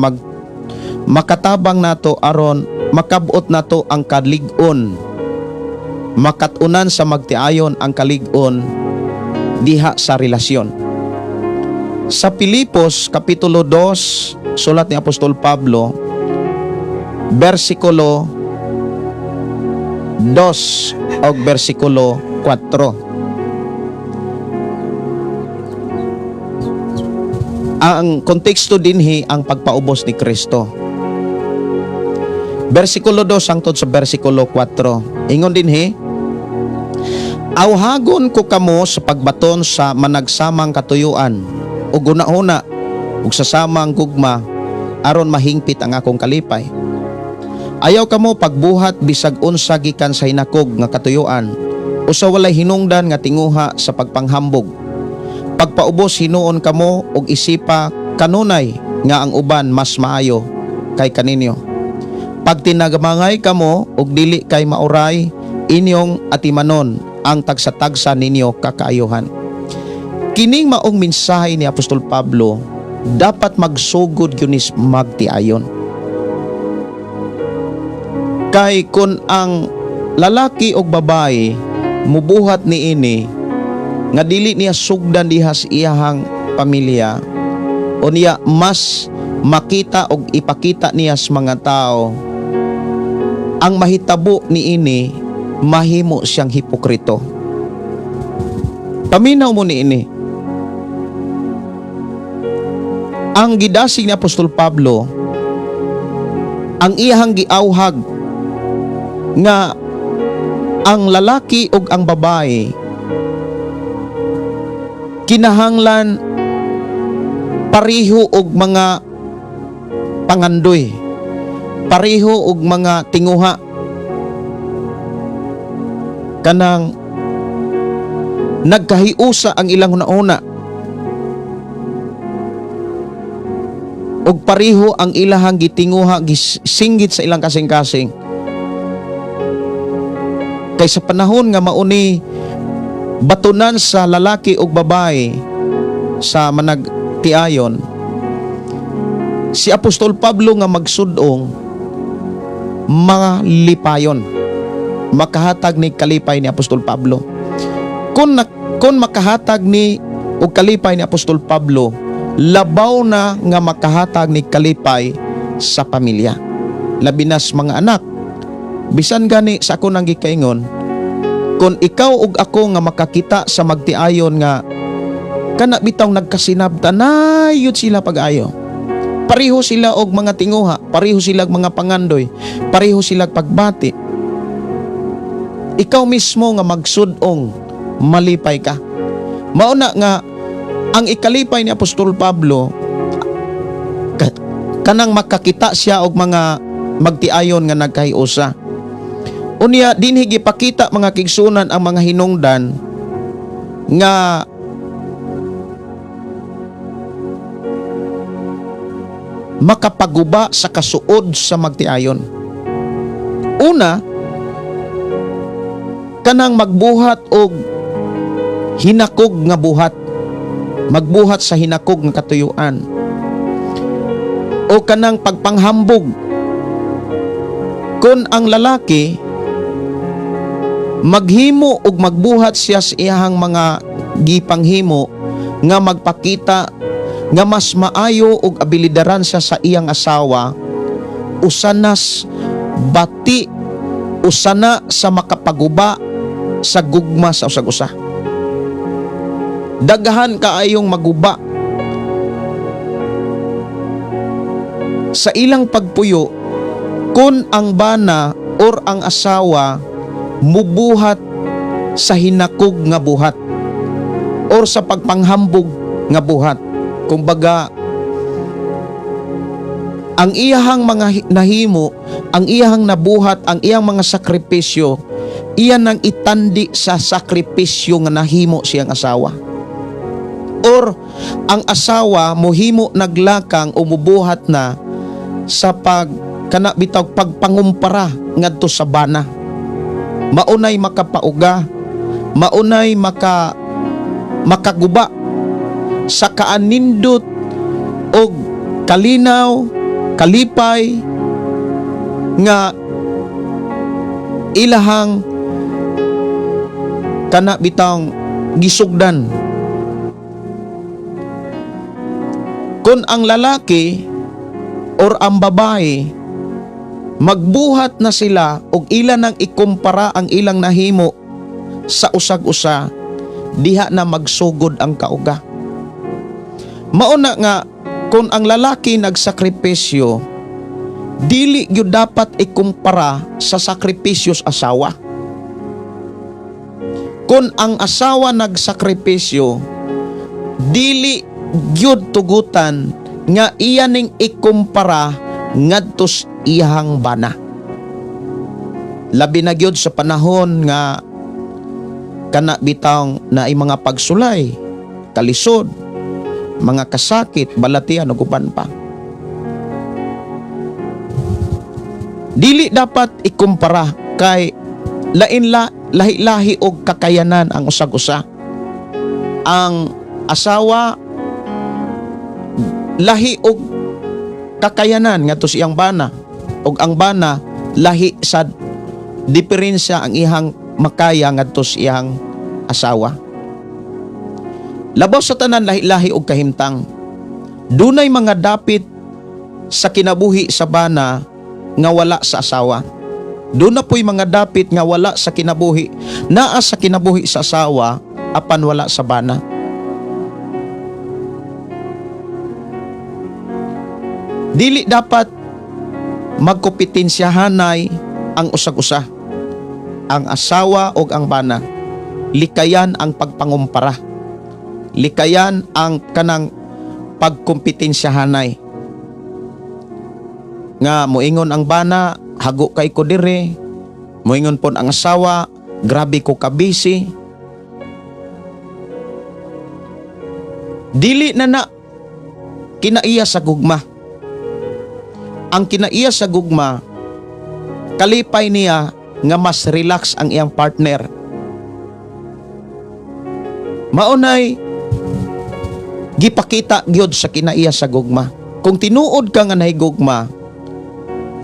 makatabang nato aron makabot nato ang kalig-on, makatunan sa magtiayon ang kalig-on diha sa relasyon. Sa Pilipos Kapitulo 2, sulat ni Apostol Pablo, versikulo 2 o versikulo 4. Ang konteksto dinhi ang pagpaubos ni Kristo. Versikulo 2 hangtod sa versikulo 4. Ingon dinhi, awhagon ko kamo sa pagbaton sa managsamang katuyuan o guna-una ug sa samang gugma aron mahingpit ang akong kalipay. Ayaw kamo pagbuhat bisag unsa gikan sa hinakog nga katuyuan o sa walay hinungdan nga tinguha sa pagpanghambog. Pagpaubos hinuon kamo og isipa kanunay nga ang uban mas maayo kay kaninyo. Pag tinagamangay kamo og dili kay mauray, inyong atimanon ang tagsa-tagsa ninyo kakaayuhan. Kining maong mensahe ni Apostol Pablo dapat magsugod yunis magtiayon. Kay kun ang lalaki o babae mubuhat niini nga dili niya sugdan dihas iyahang pamilya o niya mas makita og ipakita niya sa mga tao, ang mahitabo niini mahimo siyang hipokrito. Paminaw mo niini. Ang gidasig ni Apostol Pablo, ang iyahang giawhag nga ang lalaki ug ang babae kinahanglan pareho og mga pangandoy, pareho og mga tinguha, kanang nagkahiusa ang ilang una-una og pareho ang ilahang gitinguha gisinggit sa ilang kasing-kasing. Kay sa panahon nga mauni batunan sa lalaki ug babae sa managtiayon, si Apostol Pablo nga magsudong malipayon, makahatag ni kalipay ni Apostol Pablo. Kung makahatag ni og kalipay ni Apostol Pablo, labaw na nga makahatag ni kalipay sa pamilya, labi nas mga anak. Bisan gani sa ako nang gikaingon, kung ikaw ug ako nga makakita sa magtiayon nga kana bitaw nagkasinabtan ayud sila pag-ayo, pareho sila og mga tinguha, pareho sila og mga pangandoy, pareho sila pagbati, ikaw mismo nga magsudong malipay ka. Mauna nga ang ikalipay ni Apostol Pablo kanang makakita siya og mga magtiayon nga nagkahiusa. Unya dinhi gipakita mga kigsunan ang mga hinungdan nga makapaguba sa kasuod sa magtiayon. Una, kanang magbuhat og hinakog nga buhat, magbuhat sa hinakog nga katuyuan, o kanang pagpanghambog. Kun ang lalaki maghimo ug magbuhat siya sa iyahang mga gipanghimo nga magpakita nga mas maayo ug abilidaran siya sa iyang asawa, usanas bati, usana sa makapaguba sa gugma sa usag-usa. Daghan kaayong maguba sa ilang pagpuyo kun ang bana or ang asawa mubuhat sa hinakog nga buhat or sa pagpanghambog nga buhat. Kumbaga, ang iyahang mga nahimo, ang iyahang nabuhat, ang iyang mga sakripisyo, iyan ang itandi sa sakripisyo nga nahimo siyang asawa. Or ang asawa mohimo naglakang o mubuhat na sa pagpangumpara ngadto sa bana. Maunay makapauga, maunay makaguba sa kaanindot og kalinaw, kalipay nga ilahang kana bitang gisugdan. Kung ang lalaki or ang babae magbuhat na sila og ila nang ikumpara ang ilang nahimo sa usag-usa, diha na magsugod ang kauga. Mauna nga kung ang lalaki nagsakripisyo, dili gyud dapat ikumpara sa sakripisyo sa asawa. Kung ang asawa nagsakripisyo, dili gyud tugutan nga iya ning ikumpara ngadtos iyang bana. Labi na gyud sa panahon nga kana bitang na ay mga pagsulay, kalisod, mga kasakit, balatian ug uban pa. Dili dapat ikumpara kay lahi-lahi og kakayanan ang usag-usa. Ang asawa lahi og kakayanan ngadto siyang bana, og ang bana lahi sa diferensya ang ihang makaya ngadto siyang asawa. Labaw sa tanan lahi-lahi og kahimtang. Dunay mga dapit sa kinabuhi sa bana nga wala sa asawa. Doon na po'y mga dapit nga wala sa kinabuhi, naa sa kinabuhi sa asawa, apan wala sa bana. Dili dapat magkompetensyahanay ang usag-usa. Ang asawa o ang bana, likayan ang pagpangumpara. Likayan ang kanang pagkompetensyahanay. Nga moingon ang bana, hago kay ko dire. Moingon pon ang asawa, grabe ko kabisi. Dili na kinaiya sa gugma. Ang kinaiya sa gugma, kalipay niya nga mas relax ang iyang partner. Maunay gipakita gyud sa kinaiya sa gugma. Kung tinuod ka nga nahigugma,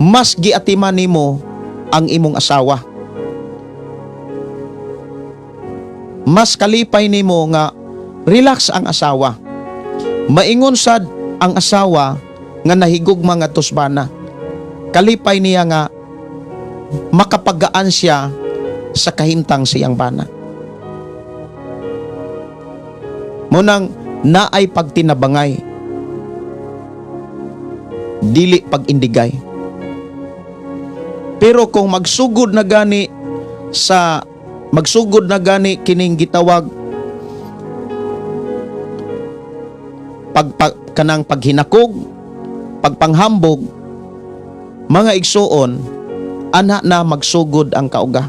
mas giatiman nimo ang imong asawa. Mas kalipay nimo nga relax ang asawa. Maingon sad ang asawa nga nahigugma nga tusbana. Kalipay niya nga makapagaan siya sa kahimtang siyang bana. Munang naay pagtinabangay, dili pag-indigay. Pero kung magsugod na gani kining gitawag kanang paghinakog, pagpanghambog, mga igsuon, ana na magsugod ang kauga.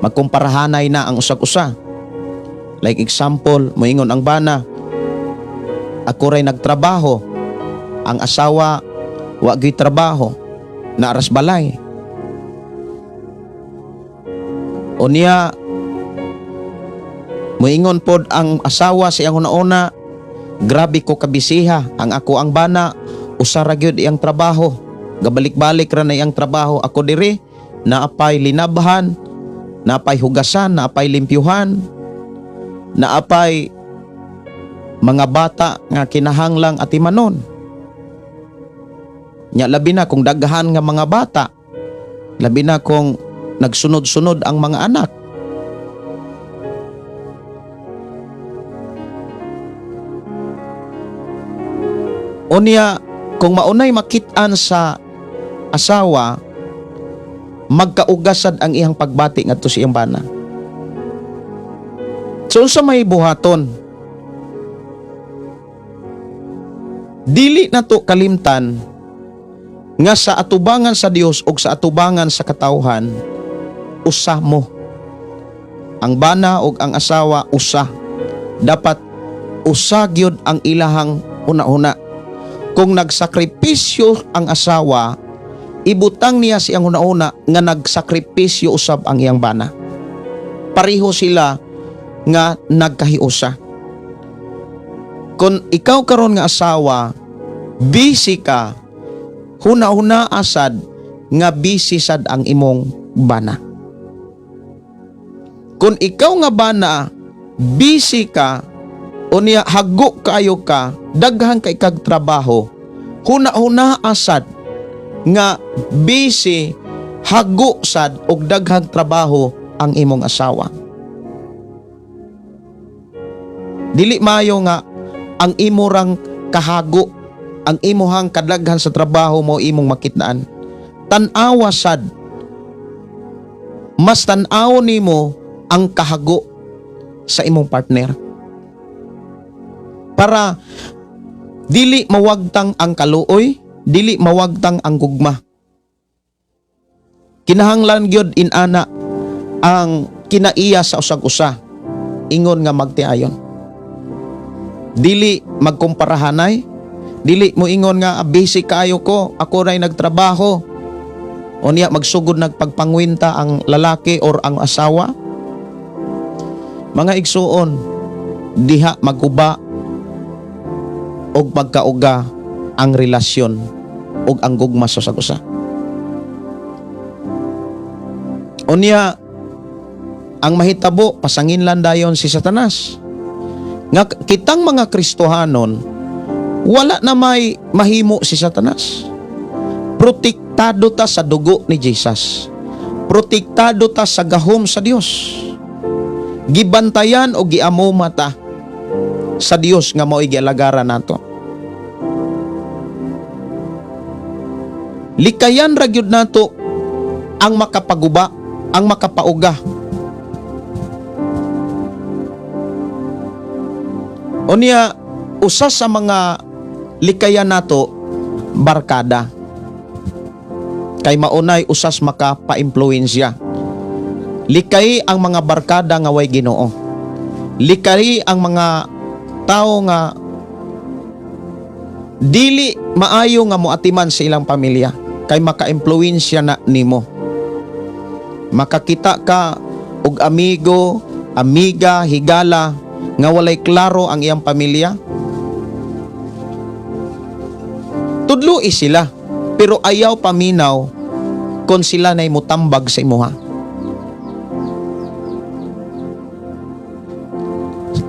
Magkumparahanay na ang usag-usa. Like example, moingon ang bana, ako ray nagtrabaho, ang asawa wa gyud trabaho, naaras balay. Unya moingon pod ang asawa sa iyang una-una, grabe ko kabisiha, ang ako ang bana usa ra gyud iyang trabaho, gabalik-balik ra na iyang trabaho, ako diri naapay linabhan, naapay hugasan, naapay limpyuhan, naapay mga bata nga kinahanglang atimanon. Nya labi na kung daghan nga mga bata, labi na kung nagsunod-sunod ang mga anak. Unya, kung maunay makit-an sa asawa, magkaugasad ang iyang pagbati ngadto sa iyang bana. So sa may buhaton, dili na to kalimtan nga sa atubangan sa Dios o sa atubangan sa katawhan, usa mo. Ang bana o ang asawa, usa. Dapat usa gyud ang ilahang una-una. Kung nagsakripisyo ang asawa, ibutang niya siyang una-una nga nagsakripisyo usab ang iyang bana. Pareho sila nga nagkahiusa. Kung ikaw karon nga asawa, busy ka, huna-huna asad nga busy sad ang imong bana. Kung ikaw nga bana, busy ka, o niya hago kayo ka, daghan kay kag trabaho, huna-huna asad nga busy, hago sad og daghang trabaho ang imong asawa. Dili maayo nga ang imorang kahago, ang imuhang kadaghan sa trabaho mo imong makitnaan. Tan-awa sad, mas tan-aw nimo ang kahago sa imong partner. Para dili mawagtang ang kaluoy, dili mawagtang ang gugma. Kinahanglan gyud inana ang kinaiya sa usag-usa, ingon nga magtiayon. Dili magkumparahanay, dili mo ingon nga busy kaayo ko, ako ray nagtrabaho. O niya magsugod nagpagpangwinta ang lalaki or ang asawa. Mga igsuon, diha maguba og magkauga ang relasyon og ang gugma sa usag-usa. O niya ang mahitabo pasanginlan dayon si Satanas. Nga kitang mga Kristohanon, wala na may mahimo si Satanas. Protektado ta sa dugo ni Jesus. Protektado ta sa gahom sa Dios. Gibantayan o giamuma ta sa Dios nga mao'y gialagaran nato. Likayan ra gyud nato ang makapaguba, ang makapauga. O niya, usa sa mga likayan nato, barkada. Kay maunay usas makapa-impluwensya. Likay ang mga barkada nga way Ginoo. Likay ang mga tao nga dili maayo nga moatiman sa ilang pamilya. Kay maka-impluwensya na nimo. Makakita ka og amigo, amiga, higala nga walay klaro ang iyang pamilya. Tudloi sila, pero ayaw paminaw kung sila na'y mutambag sa imuha.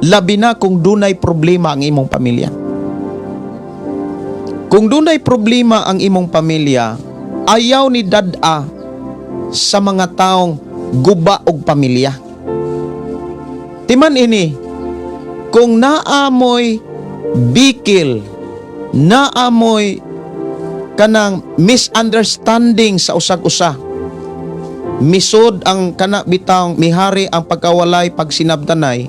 Labi na kung dunay problema ang imong pamilya. Kung dunay problema ang imong pamilya, ayaw ni dad-a sa mga taong guba og pamilya. Timan ini, kung naamoy bikil, naamoy kanang misunderstanding sa usag-usa, misod ang kana bitang mihari ang pagkawalay pag sinabtanay,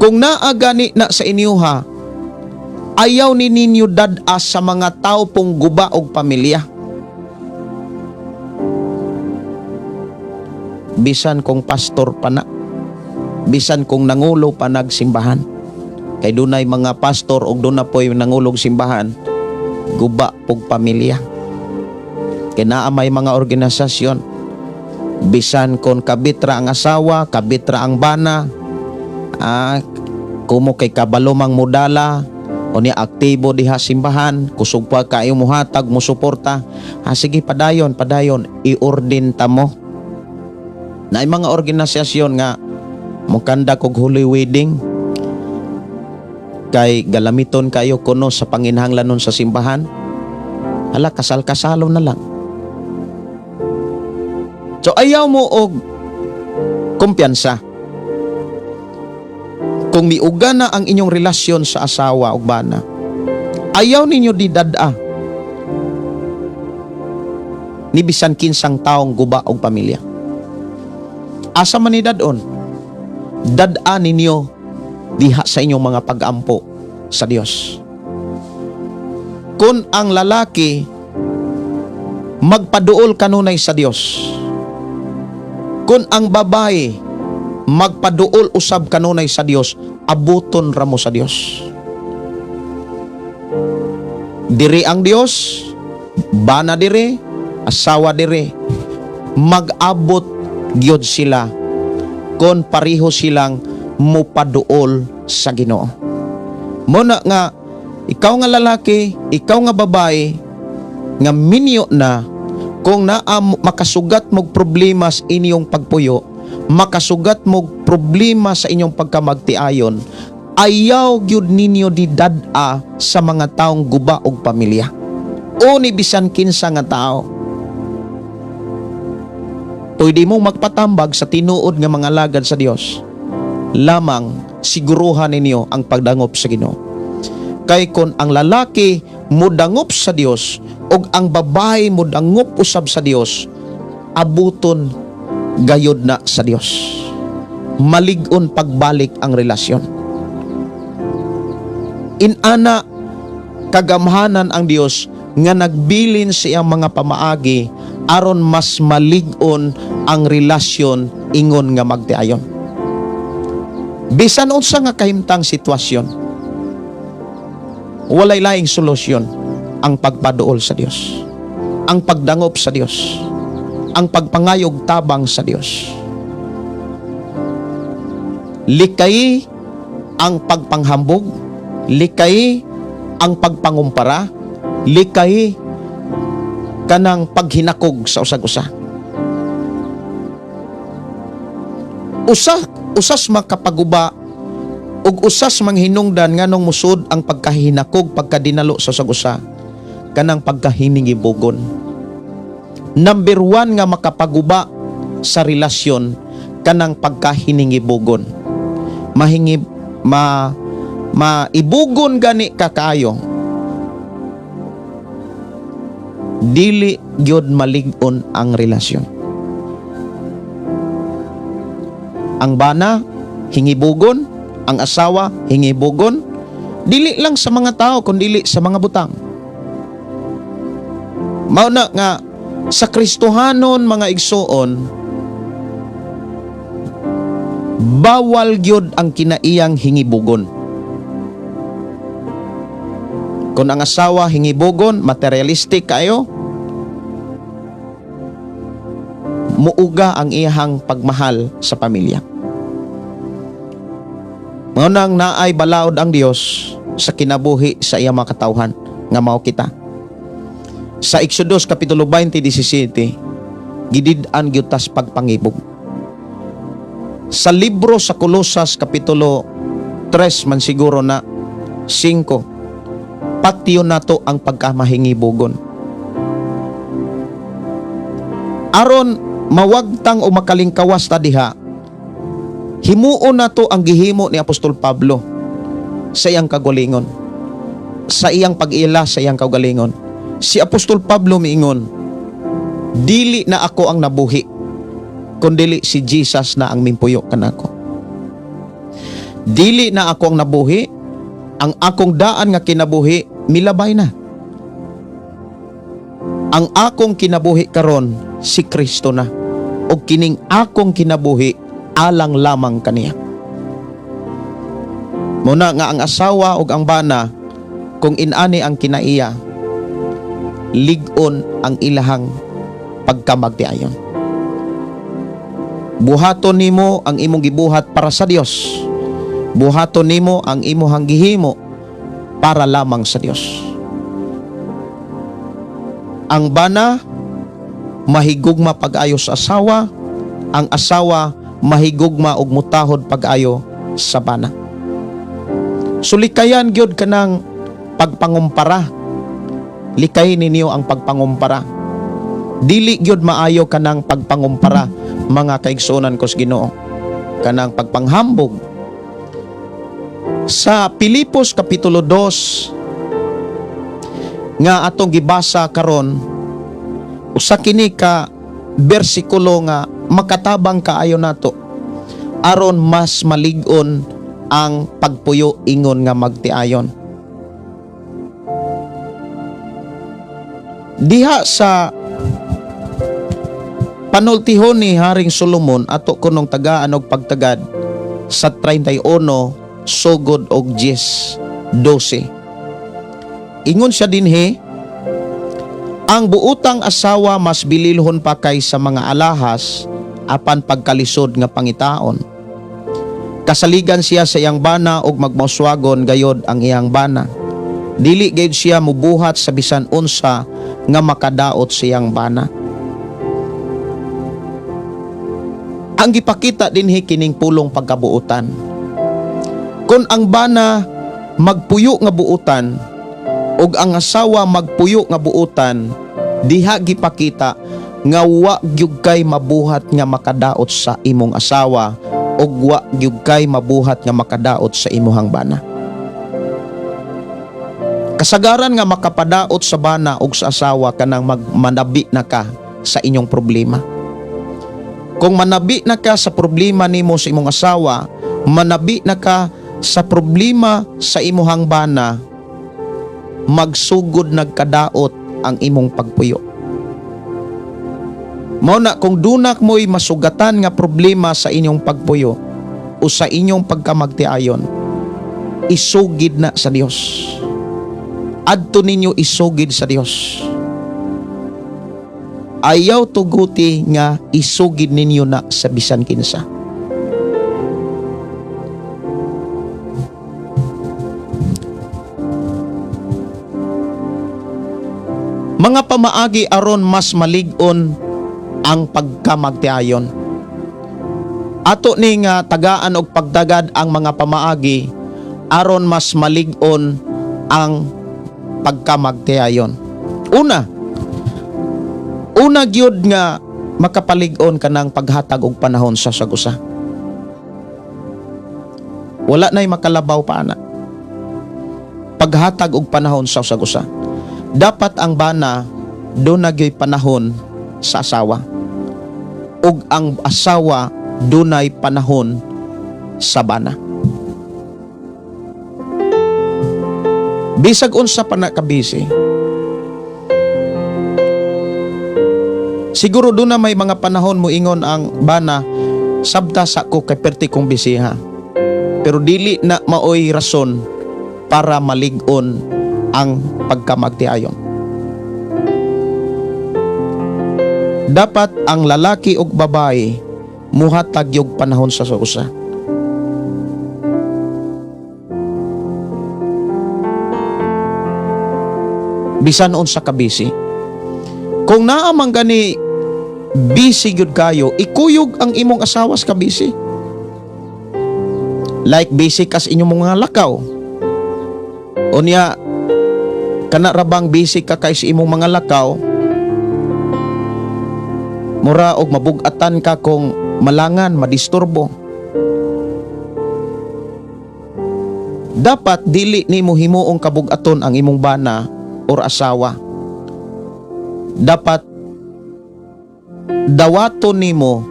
kung naagani na sa inyuha, ayaw ni ninyo dad-as sa mga tao pong guba og pamilya. Bisan kung pastor pa na, bisan kung nangulo pa nagsimbahan. Kay dunay mga pastor og doon na po'y nangulog simbahan, guba pog pamilya. Kay naa may mga organisasyon, bisan kung kabitra ang asawa, kabitra ang bana, kumo kay kabalomang modala, o niya aktibo diha simbahan, kusog pa kayo muhatag, musuporta, sige padayon, i-ordin ta mo. Naay mga organisasyon nga mukanda kog holy wedding, kay galamiton kayo kuno sa panginhanglanon sa simbahan, hala kasal-kasalo na lang. So ayaw mo og kumpiyansa. Kung miuga na ang inyong relasyon sa asawa o bana, ayaw ninyo di dada ni bisan kinsang taong guba og pamilya. Asa man ni dadon, dada ninyo diha sa inyong mga pag-ampo sa Dios. Kung ang lalaki magpaduol kanunay sa Dios, kung ang babae magpaduol usab kanunay sa Dios, abuton ramo sa Dios. Diri ang Dios, bana diri, asawa diri, mag-abot gyud sila kon pareho silang mupaduol sa Ginoo. Muna nga ikaw nga lalaki, ikaw nga babae nga minyo na kung makasugat mog problema sa inyong pagpuyo, makasugat mog problema sa inyong pagkamagtiayon, ayaw gyud ninyo didad-a sa mga taong guba og pamilya. O ni bisan kinsa nga tao. Pwede mong magpatambag sa tinuod nga mga alagad sa Dios. Lamang siguruhan ninyo ang pagdangop sa Ginoo. Kay kon ang lalaki mudangop sa Dios ug ang babae mudangop usab sa Dios, abuton gayod na sa Dios. Malig-on pagbalik ang relasyon. Inana kagamhanan ang Dios nga nagbilin sa iyang mga pamaagi aron mas malig-on ang relasyon ingon nga magtiayon. Bisan unsa nga kahimtang sitwasyon, walay laing solusyon ang pagpaduol sa Dios, ang pagdangop sa Dios, ang pagpangayog tabang sa Dios. Likay ang pagpanghambog, likay ang pagpangumpara, likay kanang paghinakog sa usag-usa. Usas makapaguba ug usas manghinungdan nganong musud ang pagkahinakog pagkadinalo sa usag-usa kanang pagkahiningibogon. Number 1 nga makapaguba sa relasyon kanang pagkahiningibogon. Maibugon gani ka kaayo. Dili gyud malig-on ang relasyon. Ang bana hingibugon, ang asawa hingibugon, dili lang sa mga tao kundi sa mga butang. Mao na nga sa Kristohanon mga igsoon, bawal gyud ang kinaiyang hingibugon. Kung ang asawa hingibugon, materialistic kayo, muuga ang iyang pagmahal sa pamilya. Ngunang naay balaod ang Dios sa kinabuhi sa iyang mga katawhan nga mao kita. Sa Exodus kapitulo 20:17, gidid-an gyud tas pagpangibog. Sa libro sa Kolosas kapitulo 3 man siguro na 5, patio nato ang pagkamahingibogon. Aron mawagtang o makalingkawas ta diha, himuon nato ang gihimo ni Apostol Pablo sa iyang kagalingon, sa iyang pag-ila sa iyang kagalingon. Si Apostol Pablo miingon, dili na ako ang nabuhi, kundi si Jesus na ang mimpuyo kanako. Dili na ako ang nabuhi, ang akong daan nga kinabuhi milabay na. Ang akong kinabuhi karon si Kristo na, o kining akong kinabuhi alang lamang kaniya. Muna nga ang asawa o ang bana, kung inani ang kinaiya, lig-on ang ilahang pagkamagtiayon. Buhaton nimo ang imong gibuhat para sa Dios. Buhaton nimo ang imong gihimo para lamang sa Dios. Ang bana mahigugma pag-ayo sa asawa, ang asawa mahigugma og mutahod pag-ayo sa bana. Sulikayan gyud kanang pagpangumpara. Likay ninyo ang pagpangumpara. Dili gyud maayo kanang pagpangumpara, mga kaigsunan ko sa Ginoo, kanang pagpanghambog. Sa Pilipos kapitulo 2 nga atong gibasa karon, usa kini ka bersikulo nga makatabang kaayo nato aron mas malig-on ang pagpuyo ingon nga magtiayon. Diha sa panultihon ni Haring Solomon ato kunong tagaan og pagtagad sa 31 sugod og 10:12. Ingon siya dinhi, ang buutang asawa mas bililhon pa kay sa mga alahas apan pagkalisod nga pangitaon. Kasaligan siya sa iyang bana ug magmauswagon gayod ang iyang bana. Dili gayud siya mubuhat sa bisan unsa nga makadaot sa iyang bana. Ang gipakita dinhi kining pulong pagkabuutan. Kung ang bana magpuyo nga buutan ug ang asawa magpuyo nga buutan, diha gipakita nga wa gyud kay mabuhat nga makadaot sa imong asawa ug wa gyud kay mabuhat nga makadaot sa imuhang bana. Kasagaran nga makapadaot sa bana ug sa asawa kanang manabi na ka sa inyong problema. Kung manabi na ka sa problema nimo sa imong asawa, manabi na ka sa problema sa imuhang bana, magsugod nagkadaot ang imong pagpuyo. Mao na kung dunak mo'y masugatan nga problema sa inyong pagpuyo o sa inyong pagkamagtiayon, isugid na sa Dios. Adto ninyo isugid sa Dios. Ayaw tuguti nga isugid ninyo na sa bisan kinsa. Mga pamaagi aron mas malig-on ang pagkamagtiayon. Ato ni nga tagaan og pagdagad ang mga pamaagi aron mas malig-on ang pagkamagtiayon. Una gyud nga makapalig-on ka ng paghatag og panahon sa sagusa. Wala na'y makalabaw pa ana. Paghatag og panahon sa sagusa. Dapat ang bana doon nagyoy panahon sa asawa. Ug ang asawa dunay panahon sa bana. Bisag unsa pa na kabisi. Siguro doon na may mga panahon mo ingon ang bana, sabta sa ko kay perti kong bisiha. Pero dili na maoy rason para malig-on ang pagkamagtiayon. Dapat ang lalaki ug babae muhatag og panahon sa usa. Bisan unsa ka busy. Kung naa man gani busy gyud kayo, ikuyog ang imong asawas ka busy. Like busy kas inyong mga lakaw. Unya kana rabang busy ka kay sa imong mga lakaw, mura og mabug-atan ka kung malangan, madisturbo. Dapat dili nimo himuong kabug-aton ang imong bana or asawa. Dapat dawaton nimo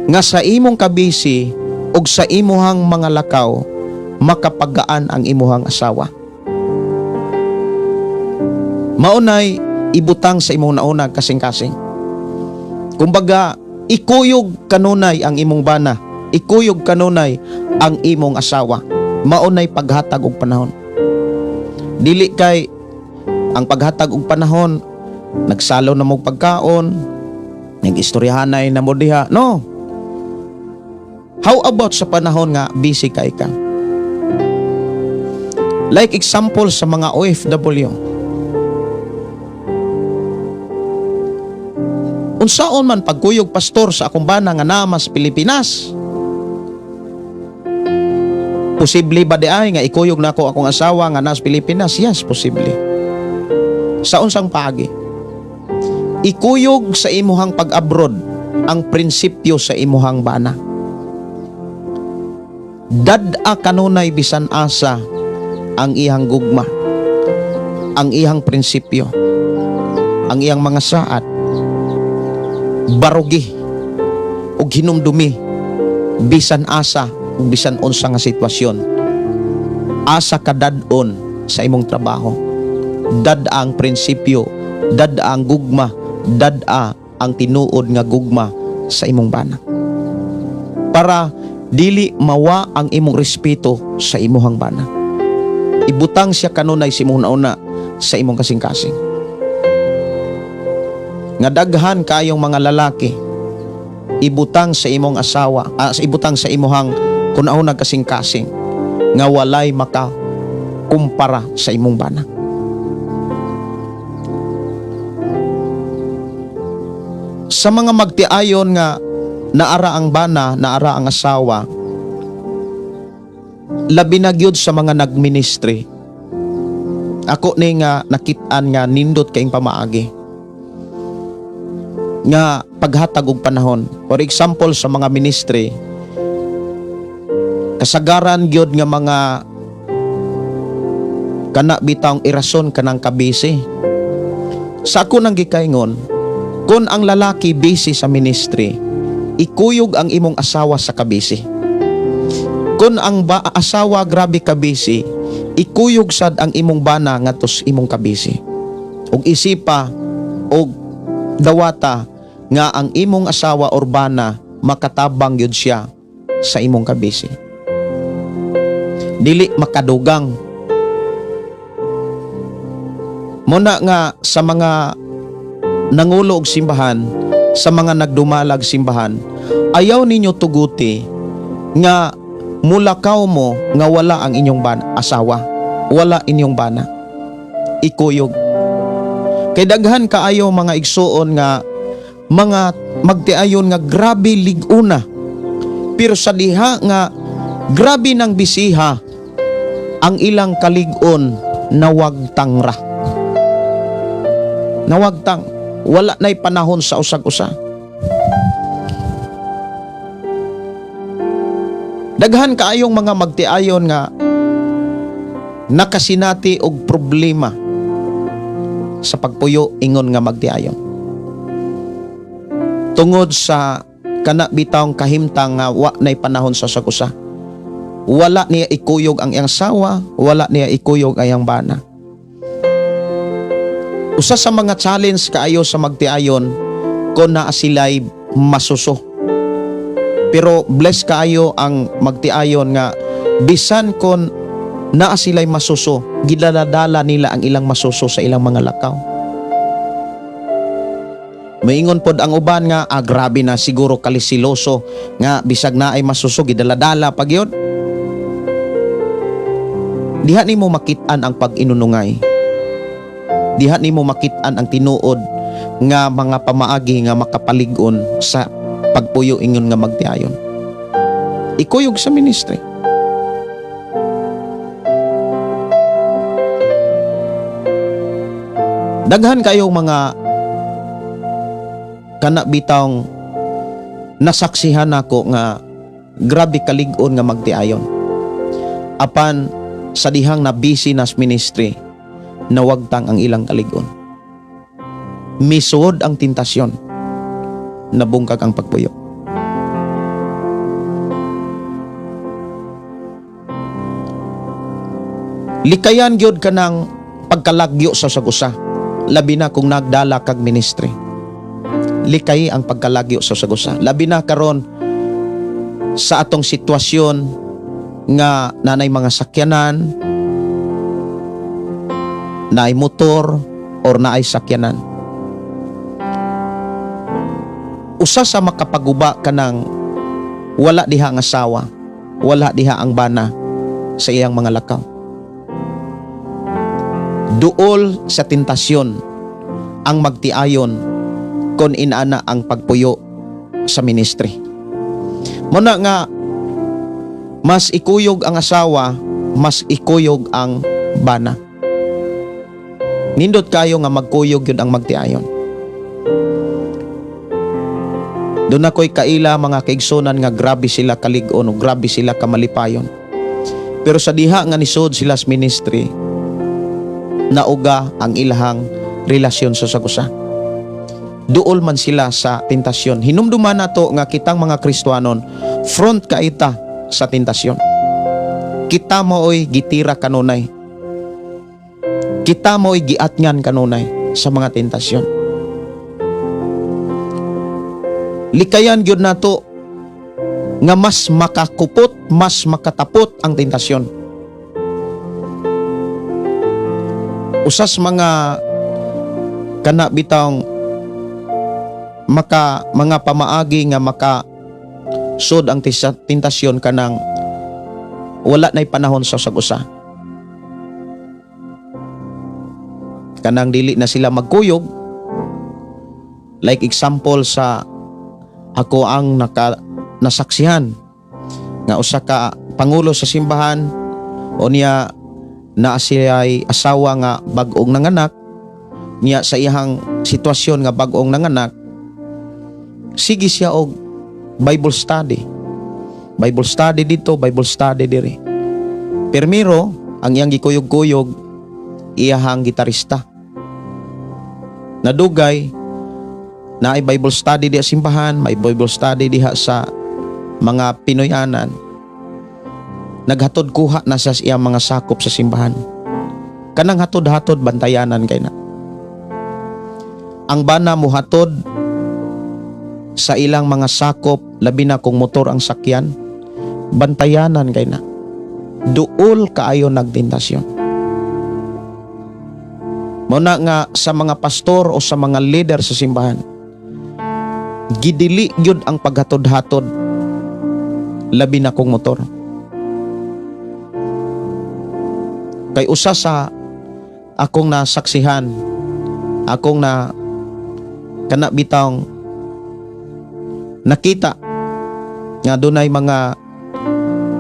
nga sa imong kabisi ug sa imuhang mga lakaw makapagaan ang imuhang asawa. Maunay ibutang sa imong naunag kasing-kasing. Kumbaga, ikuyog kanunay ang imong bana, ikuyog kanunay ang imong asawa. Maunay paghatag og panahon. Dili kay ang paghatag og panahon nagsalaw na mo pagkaon, nag-istoryahanay na mo diha. No. How about sa panahon nga busy kay ka? Like example sa mga OFW. Unsaon man pagkuyog pastor sa akong bana nga nama sa Pilipinas? Posible ba di ay nga ikuyog na ako akong asawa nga nasa Pilipinas? Yes, posible. Sa unsang paagi? Ikuyog sa imuhang pag-abroad ang prinsipyo sa imuhang bana. Dad-a kanunay bisan asa ang iyang gugma, ang iyang prinsipyo, ang iyang mga saat, barugi ug hinumdumi bisan asa ug bisan unsa nga sitwasyon. Asa ka dad-on sa imong trabaho. Dad-a ang prinsipyo, dad-a ang gugma, dad-a ang tinuod nga gugma sa imong bana. Para dili mawa ang imong respeto sa imuhang bana. Ibutang siya kanunay sa imong nauna sa imong kasing-kasing. Nga daghan kayong mga lalaki ibutang sa imong asawa, ibutang sa imuhang kunaon nagkasing-kasing nga walay maka kumpara sa imong bana. Sa mga magtiayon nga naara ang bana, naara ang asawa, labi na gyud sa mga nagministry, ako ni nga nakit-an nga nindot kaing pamaagi nga paghatag og panahon. For example, sa mga ministry, kasagaran gyud nga mga kana bitang irason kanang kabisi. Sa ako nang gikaingon, kung ang lalaki busy sa ministry, ikuyog ang imong asawa sa kabisi. Kung ang asawa grabe kabisi, ikuyog sad ang imong bana ngadto imong kabisi. Ug isipa og dawata nga ang imong asawa or bana makatabang yun siya sa imong kabisi. Dili makadugang. Muna nga sa mga nangulo og simbahan, sa mga nagdumalag simbahan, ayaw ninyo tuguti nga mulakaw mo nga wala ang inyong asawa, wala inyong bana. Ikuyog. Kay daghan kaayo mga igsuon nga mga magtiayon nga grabe liguna, pero sa diha nga grabe nang bisiha, ang ilang kalig-on nawagtang ra. Nawagtang, wala na'y panahon sa usag-usa. Daghan kaayong mga magtiayon nga nakasinati og problema sa pagpuyo ingon nga magtiayon. Tungod sa kana bitawng kahimtang nga wa na'y panahon sa usag-usa. Wala niya ikuyog ang iyang sawa, wala niya ikuyog ang iyang bana. Usa sa mga challenge kaayo sa magtiayon kung naa sila'y masuso. Pero bless kaayo ang magtiayon nga bisan kon naa sila'y masuso, gidaladala nila ang ilang masuso sa ilang mga lakaw. Maingon pod ang uban nga grabe na siguro kalisiloso nga bisag na ay masuso gidaladala pag yun. Diha nimo makit-an ang pag-inunungay. Diha nimo makit-an ang tinuod nga mga pamaagi nga makapalig-on sa pagpuyo ingon nga magtiayon. Ikuyog sa ministry. Daghan kayong mga kana bitawng nasaksihan ako nga grabe kalig-on nga magtiayon. Apan sa dihang na busy nas ministry, nawagtang ang ilang kalig-on. Misuod ang tentasyon, nabungkag ang pagpuyo. Likayan gyud kanang pagkalagyo sa sagusa, labi na kung nagdala kag ministry. Likay ang pagkalagyo sa sagusa, labi na karon sa atong sitwasyon nga nanay mga sakyanan, naay motor or naay sakyanan. Usa sa makapaguba kanang wala diha ang asawa, wala diha ang bana sa iyang mga lakaw. Duol sa tentasyon ang magtiayon kon inana ang pagpuyo sa ministry. Muna nga mas ikuyog ang asawa, mas ikuyog ang bana. Nindot kayo nga magkuyog yun ang magtiayon. Doon ako'y kaila mga kaigsunan nga grabe sila kalig-on o grabe sila kamalipayon. Pero sa diha nga nisod sila sa ministry, nauga ang ilahang relasyon sa sagusa. Duol man sila sa tentasyon. Hinumduman na to nga kitang mga Kristiyanon, front kaita sa tentasyon. Kita mo'y gitira kanunay. Kita mo'y giatngan kanunay sa mga tentasyon. Likayan gyud nato nga mas makakupot, mas makatapot ang tentasyon. Usas mga kana bitawng mga pamaagi nga maka sud ang tentasyon kanang wala na'y panahon sa usag-usa. Kanang dili na sila magkuyog. Like example sa ako ang nasaksihan nga usa ka pangulo sa simbahan o niya na siya'y asawa nga bag-ong nanganak, niya sa iyang sitwasyon nga bag-ong nanganak, sige siya og Bible study. Bible study dito, Bible study diri. Permiro, ang iyang gikuyog-kuyog, iyahang gitarista. Nadugay, na ay Bible study diha simbahan, may Bible study diha sa mga Pinoyanan. Naghatod kuha na sa iyang mga sakop sa simbahan. Kanang hatod-hatod bantayanan kay na. Ang bana mo hatod sa ilang mga sakop, labi na kung motor ang sakyan, bantayanan kay na. Duol kaayo nagtentasyon. Muna nga sa mga pastor o sa mga leader sa simbahan, gidili gyud ang paghatod-hatod, labi na kung motor. Kay usa sa akong nasaksihan, akong na kana bitang nakita nga dunay mga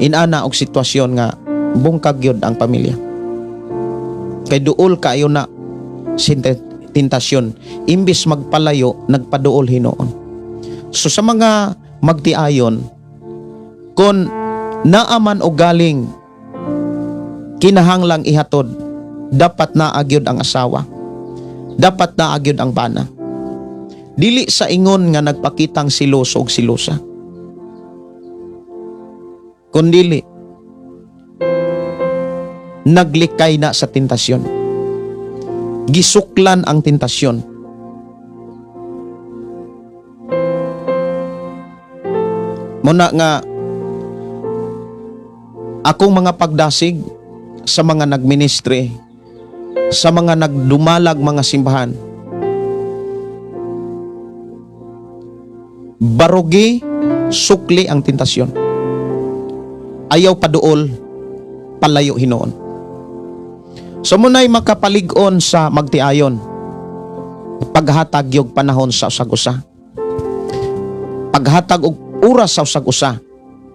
inana og sitwasyon nga bungkag gyud ang pamilya. Kay duol kaayo na tentasyon, imbis magpalayo nagpaduol hinoon. So sa mga magtiayon, kung naaman o galing kinahanglang ihatod, dapat naagyod ang asawa, dapat naagyod ang bana. Dili sa ingon nga nagpakitang siloso og silosa, kundili naglikay na sa tentasyon, gisuklan ang tentasyon. Muna nga akong mga pagdasig sa mga nagministry, sa mga nagdumalag mga simbahan, barugi, sukli ang tentasyon. Ayaw paduol, palayo hinoon. So muna'y makapalig-on sa magtiayon, paghatag yung panahon sa usag-usa, paghatag og oras sa usag-usa,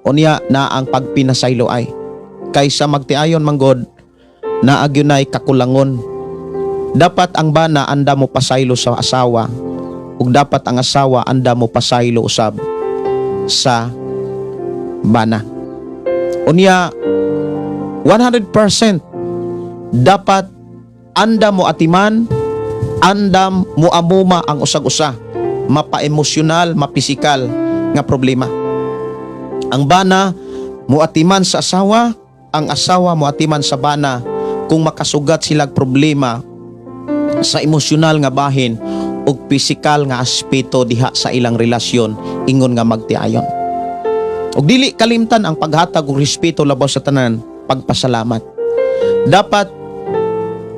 o niya na ang pagpinasaylo ay kaysa magtiayon manggod na agyunay kakulangon. Dapat ang bana anda mo pasaylo sa asawa, ug dapat ang asawa anda mo pasaylo usab sa bana. Unya 100% dapat anda mo atiman, anda mo amuma ang usag-usa, mapa-emosyonal, mapisikal nga problema. Ang bana mo atiman sa asawa, ang asawa mo atiman sa bana kung makasugat silag problema sa emosyonal nga bahin ug pisikal nga aspeto diha sa ilang relasyon, ingon nga magtiayon. Ug dili kalimtan ang paghatag og respeto labaw sa tanan, pagpasalamat. Dapat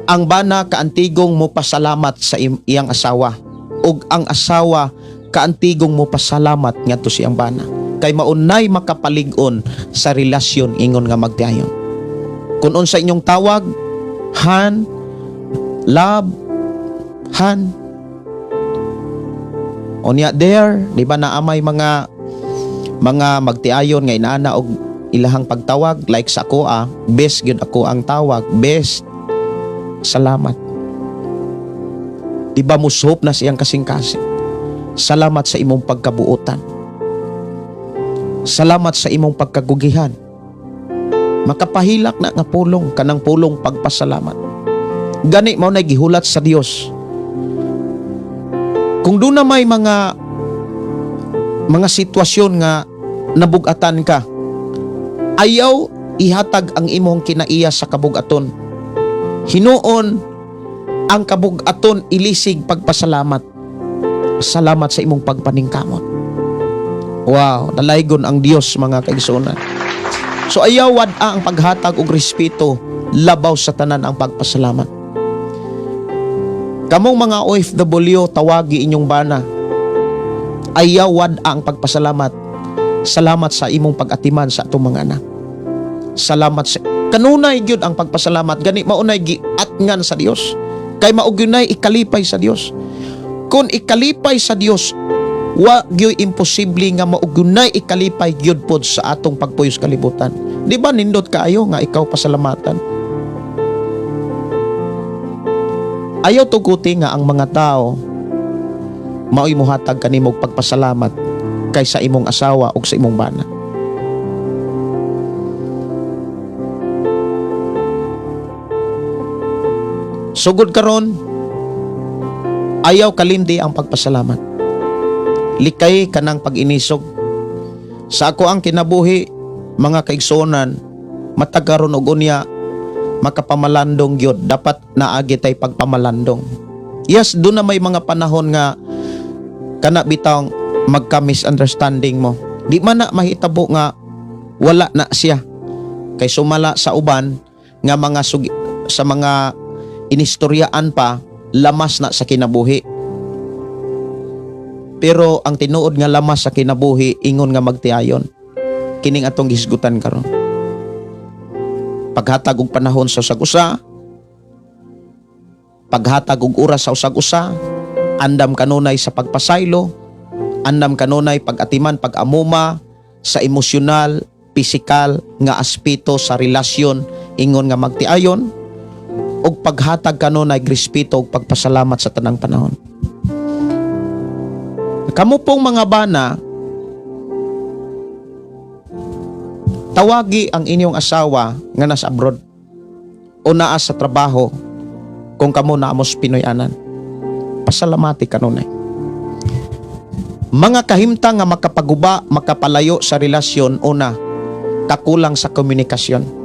ang bana kaantigong mo pasalamat sa iyang asawa, ug ang asawa kaantigong mo pasalamat ngadto sa iyang bana. Kay maunay makapalig-on sa relasyon, ingon nga magtiayon. Kung unsa inyong tawag, han, love, han. Onya there, di ba naamay mga magtiayon nga inaana og ilahang pagtawag, like sa ako best gyud ako ang tawag, best, salamat. Di ba musuhop na siyang kasing-kasing. Salamat sa imong pagkabuutan. Salamat sa imong pagkagugihan. Makapahilak na nga pulong, kanang pulong pagpasalamat. Gani mao na gihulat sa Dios. Kung doon na may mga sitwasyon nga nabugatan ka, ayaw ihatag ang imong kinaiya sa kabugaton. Hinuon ang kabugaton, ilisig pagpasalamat. Salamat sa imong pagpaningkamot. Wow, dalaygon ang Dios mga kaigsuonan. So ayaw wad-a ang paghatag og respeto, labaw sa tanan ang pagpasalamat. Kamong mga OFW, tawagi inyong bana. Ayaw wad-a ang pagpasalamat. Salamat sa imong pag-atiman sa atong mga anak. salamat sa kanunay gyud ang pagpasalamat gani maunay giatngan sa Dios kay maugyunay ikalipay sa Dios. Kung ikalipay sa Dios, wa gyud imposible nga maugyunay ikalipay gyud pod sa atong pagpuyos kalibutan. Di ba nindot kaayo nga ikaw pasalamatan? Ayaw tuguti nga ang mga tao mao'y muhatag kanimog pagpasalamat kaysa imong asawa o sa imong bana. Sugod karon, ayaw kalindi ang pagpasalamat. Likay kanang pag-inisog. Sa ako ang kinabuhi, mga kaigsonan, matagaron og unya makapamalandong gyud, dapat naagi tay pagpamalandong. Yes, doon na may mga panahon nga kana bitang magka-misunderstanding mo. Di man na mahitabo nga wala na siya. Kay sumala sa uban nga mga sa mga inistoryaan pa, lamas na sa kinabuhi. Pero ang tinuod nga lamas sa kinabuhi, ingon nga magtiayon. Kining atong gisgutan karon. Paghatag og panahon sa usag-usa, paghatag og oras sa usag-usa, andam kanunay sa pagpasaylo, andam kanunay pag-atiman, pag-amuma sa emosyonal, pisikal nga aspeto sa relasyon, ingon nga magtiayon, og paghatag kanunay respeto og pagpasalamat sa tanang panahon. Kamu pong mga bana, tawagi ang inyong asawa nga nasa abroad o naa sa trabaho kung kamo naamos Pinoyanan. Pasalamati kanunay. Mga kahimtang nga makapaguba, makapalayo sa relasyon, una, kakulang sa komunikasyon.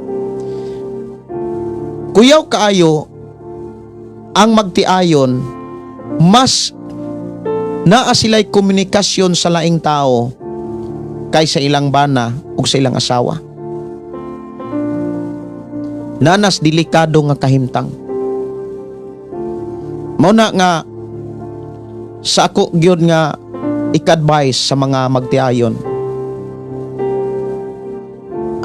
Kuyaw kaayo ang magtiayon, mas naa sila'y komunikasyon sa laing tao kaysa ilang bana o sa ilang asawa. Nanas delikado nga kahimtang. Mauna nga sa ako gyud nga ik-advise sa mga magtiayon,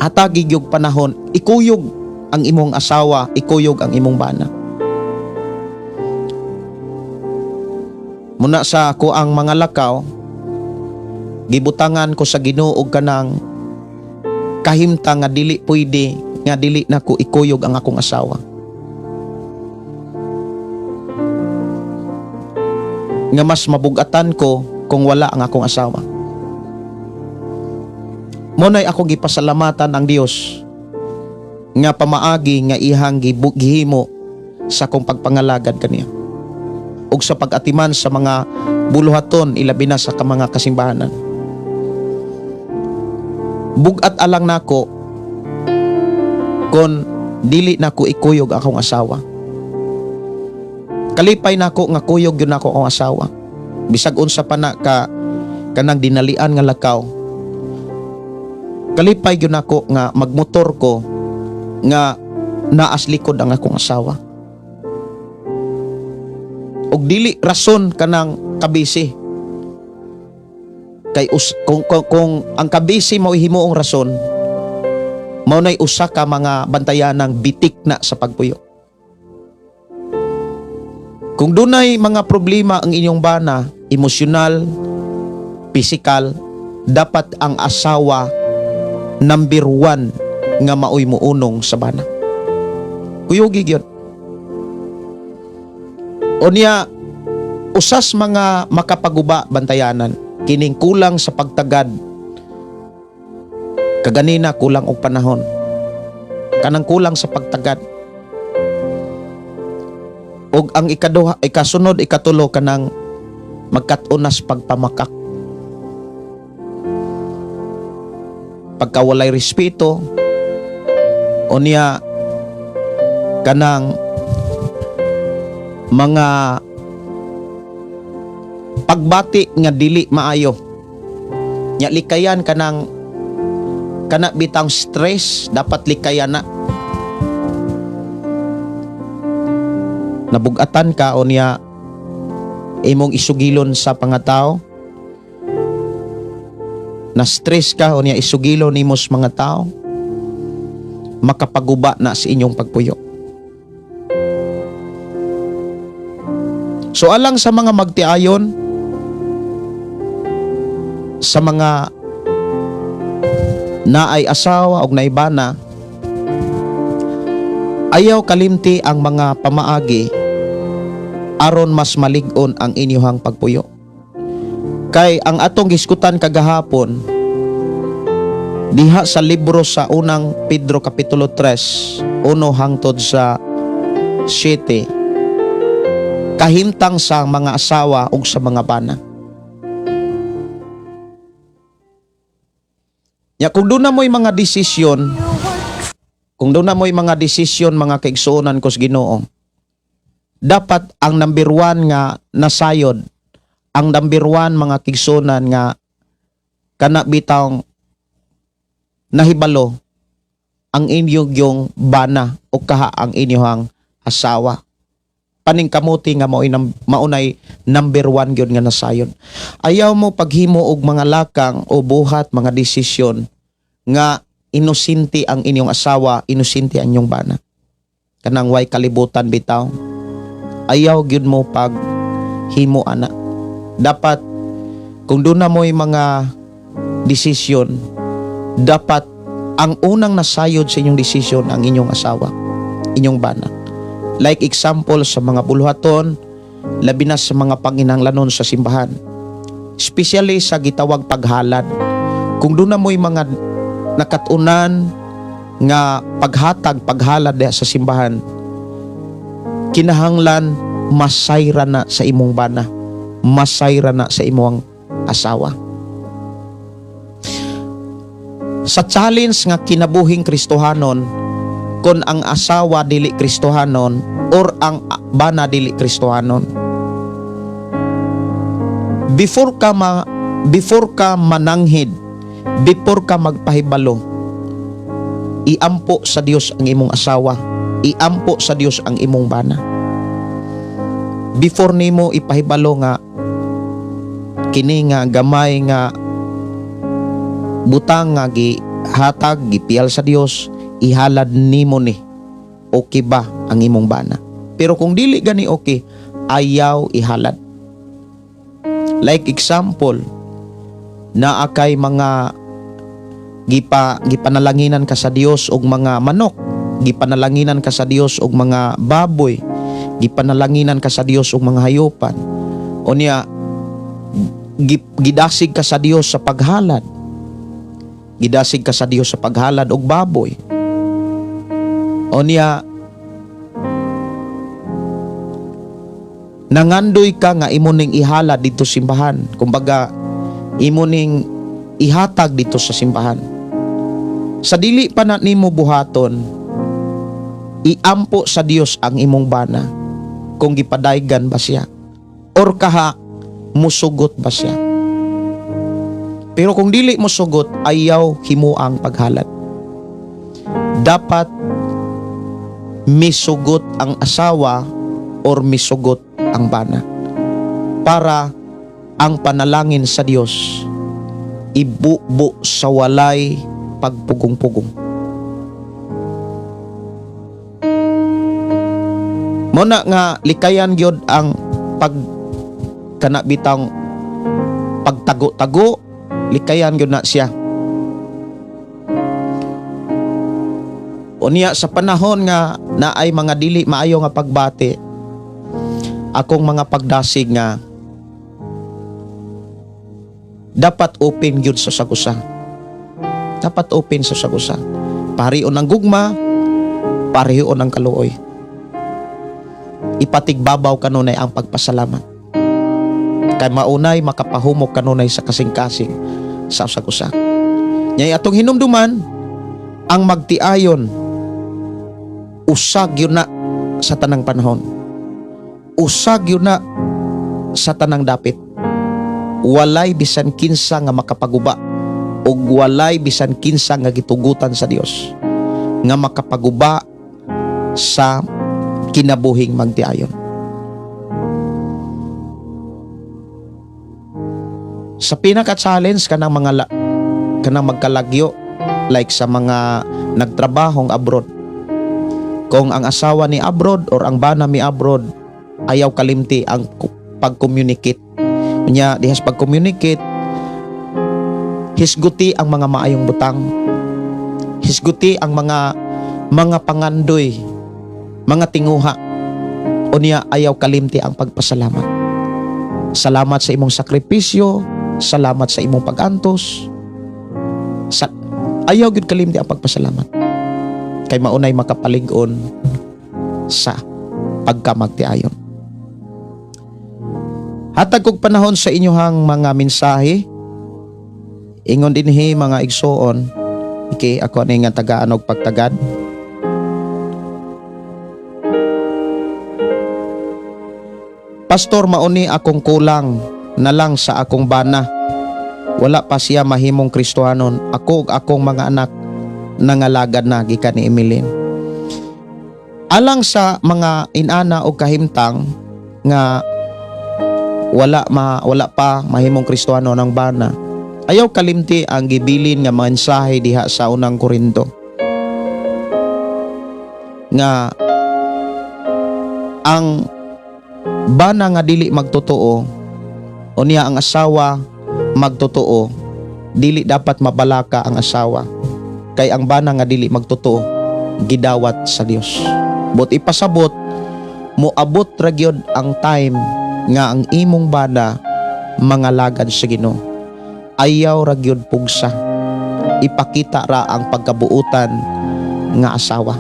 hatagi gyud panahon, ikuyog ang imong asawa, ikuyog ang imong bana. Muna sa ako ang mga lakaw, gibutangan ko sa Ginoo og kanang kahimtang nga dili pwede nga dili na ko ikuyog ang akong asawa. Nga mas mabugatan ko kung wala ang akong asawa. Munay ako gipasalamatan ang Dios nga pamaagi nga ihang gihimo sa kong pagpangalagad kaniya ug sa pag-atiman sa mga buluhaton, ilabi na sa mga kasimbahanan. Bugat alang nako kon dili nako ikuyog akong asawa. Kalipay nako nga kuyog yun ako akong asawa. Bisag unsa pa na kanang dinalian nga lakaw. Kalipay yun ako nga magmotor ko nga naas likod ang akong asawa. Og dili rason kanang kabisi. Kay kung ang kabisi mao himuong rason, mao nay usa ka mga bantayanang bitik na sa pagpuyo. Kung dunay mga problema ang inyong bana, emosyonal, pisikal, dapat ang asawa number 1 nga maoy muunong sa bana. Kuyugi gyud. Unya usas mga makapaguba bantayanan, kining kulang sa pagtagad. Kaganina kulang og panahon. Kanang kulang sa pagtagad. Og ang ikasunod, ikatulo kanang magkatunas pagpamakak. Pagkawalay respeto, unya kanang mga pagbati nga dili maayo. Nya likayan kana bitang stress, dapat likayan na. Nabugatan ka unya imong isugilon sa pangatao. Na stress ka unya isugilon nimos mga tao. makapaguba na sa inyong pagpuyo. So alang sa mga magtiayon, sa mga naay asawa o naibana, ayaw kalimti ang mga pamaagi aron mas malig-on ang inyong pagpuyo. Kay ang atong giskutan kagahapon diha sa libro sa unang Pedro Kapitulo 3, 1 hangtod sa 7, kahimtang sa mga asawa o sa mga bana. Ya, kung doon na mo'y mga desisyon, mga kaigsuonan ko sa Ginoo, dapat ang number 1 nga nasayod, ang number 1 mga kaigsuonan nga kana bitang nahibalo ang inyong yung bana o kaha ang inyong asawa. Paningkamuti nga maunay number 1 gyud nga nasayod. Ayaw mo paghimo og mga lakang o buhat mga desisyon nga inusinti ang inyong asawa, inusinti ang inyong bana. Kanang way kalibutan bitaw. Ayaw gyud mo paghimo ana. Dapat kung doon na mo'y mga desisyon, dapat ang unang nasayod sa inyong desisyon ang inyong asawa, inyong bana. Like example sa mga buluhaton, labi na sa mga panginahanglanon sa simbahan. Especially sa gitawag paghalad. Kung doon na mo'y mga nakatunan nga paghalad sa simbahan, kinahanglan masayra na sa imong bana, masayra na sa imong asawa. Sa challenge nga kinabuhing Kristohanon, kung ang asawa dili Kristohanon or ang bana dili Kristohanon, before ka mananghid, before ka magpahibalo, iampo sa Dios ang imong asawa, iampo sa Dios ang imong bana. Before nimo ipahibalo nga kini nga gamay nga butang nga gihatag gipial sa Dios, ihalad nimo ni okay ba ang imong bana. Pero kung dili gani okay, ayaw ihalad. Like example, naa kay mga gipanalanginan ka sa Dios og mga manok, gipanalanginan ka sa Dios og mga baboy, gipanalanginan ka sa Dios og mga hayupan. O niya gidasig ka sa Dios sa paghalad. Gidasig ka sa Dios sa paghalad og baboy. O niya nangandoy ka nga imo ning ihalad dito sa simbahan. Kumbaga imo ning ihatag dito sa simbahan. Sa dili pa na nimo buhaton, iampo sa Dios ang imong bana kung gipadaygan ba siya or kaha musugot ba siya. Pero kung dili musugot, ayaw himuang paghalad. Dapat misugot ang asawa or misugot ang bana para ang panalangin sa Dios ibubo sa walay pagpugong-pugong. Muna nga likayan gyud ang kanabitang pagtago-tago, likayan gyud na siya. Unya sa panahon nga naay mga dili maayo nga pagbati, akong mga pagdasig nga dapat open gyud sa sagusa. Dapat open sa sagusa. Parion ang gugma, parion ang kaluoy. Ipatigbabaw kanunay ang pagpasalamat. Kay maunay makapahumok kanunay sa kasing-kasing sa sagusa. Nyay atong hinumduman ang magtiayon, usag yun na sa tanang panahon. Usag yun na sa tanang dapit. Walay bisan kinsa nga makapaguba o walay bisan kinsa nga gitugutan sa Dios nga makapaguba sa kinabuhing magtiayon. Sa pinaka-challenge kanang magkalagyo, like sa mga nagtrabahong abroad. Kung ang asawa ni abroad or ang bana mi abroad, ayaw kalimti ang pag-communicate. Nya dihas pag-communicate, hisguti ang mga maayong butang. Hisguti ang mga pangandoy, mga tinguha. Unya ayaw kalimti ang pagpasalamat. Salamat sa imong sakripisyo, salamat sa imong pag-antos. Ayaw gyud kalimti ang pagpasalamat. Kay maunay makapalig-on sa pagkamagtiayon. Hatag kog panahon sa inyohang mga mensahe. Ingon dinhi mga igsoon, iki ako ani nga tagaan og pagtagad. Pastor, mauni akong kulang na lang sa akong bana. Wala pa siya mahimong Kristohanon. Ako ug akong mga anak nangalagad na gikan ni Emeline. Alang sa mga inana o kahimtang nga wala pa mahimong Kristohano ng bana, ayaw kalimti ang gibilin nga mensahe diha sa unang Korinto nga ang bana nga dili magtotoo o niya ang asawa magtotoo, dili dapat mabalaka ang asawa. Kay ang bana nga dili magtotoo, gidawat sa Dios. But ipasabot, moabot ra gyud ang time nga ang imong bana mangalagad sa Ginoo. Ayaw ra gyud pugsa. Ipakita ra ang pagkabuutan nga asawa.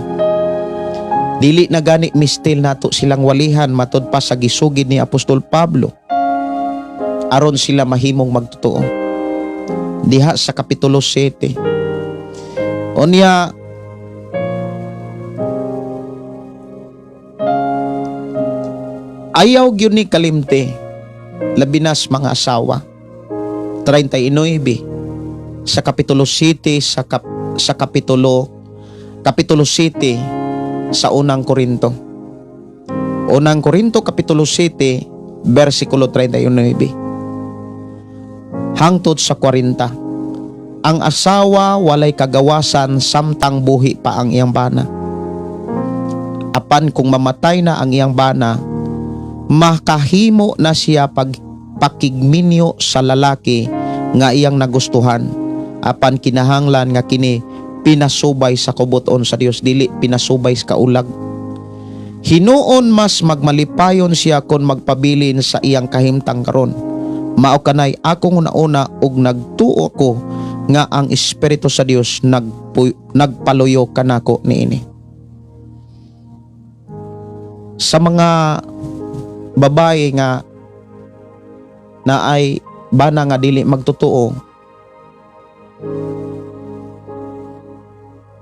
Dili na gani mistil nato silang walihan matud pa sa gisugid ni Apostol Pablo aron sila mahimong magtotoo. Diha sa kapitulo 7. Unya, ayaw gyud ni kalimte labinas mga asawa. 39 sa kapitulo 7 sa kapitulo 7 sa unang Korinto. Unang Korinto kapitulo 7 versikulo 39 hangtod sa 40. Ang asawa walay kagawasan samtang buhi pa ang iyang bana. Apan kung mamatay na ang iyang bana, makahimo na siya pakigminyo sa lalaki nga iyang nagustuhan. Apan kinahanglan nga kini pinasubay sa kubuton sa Dios, dili pinasubay sa kaulag. Hinuon mas magmalipayon siya kon magpabilin sa iyang kahimtang karon. Mao kanay akong una-una ug nagtuo ko nga ang Espiritu sa Dios nagpaluyo kanako niini. Sa mga babae nga na ay bana nga dili magtotoo,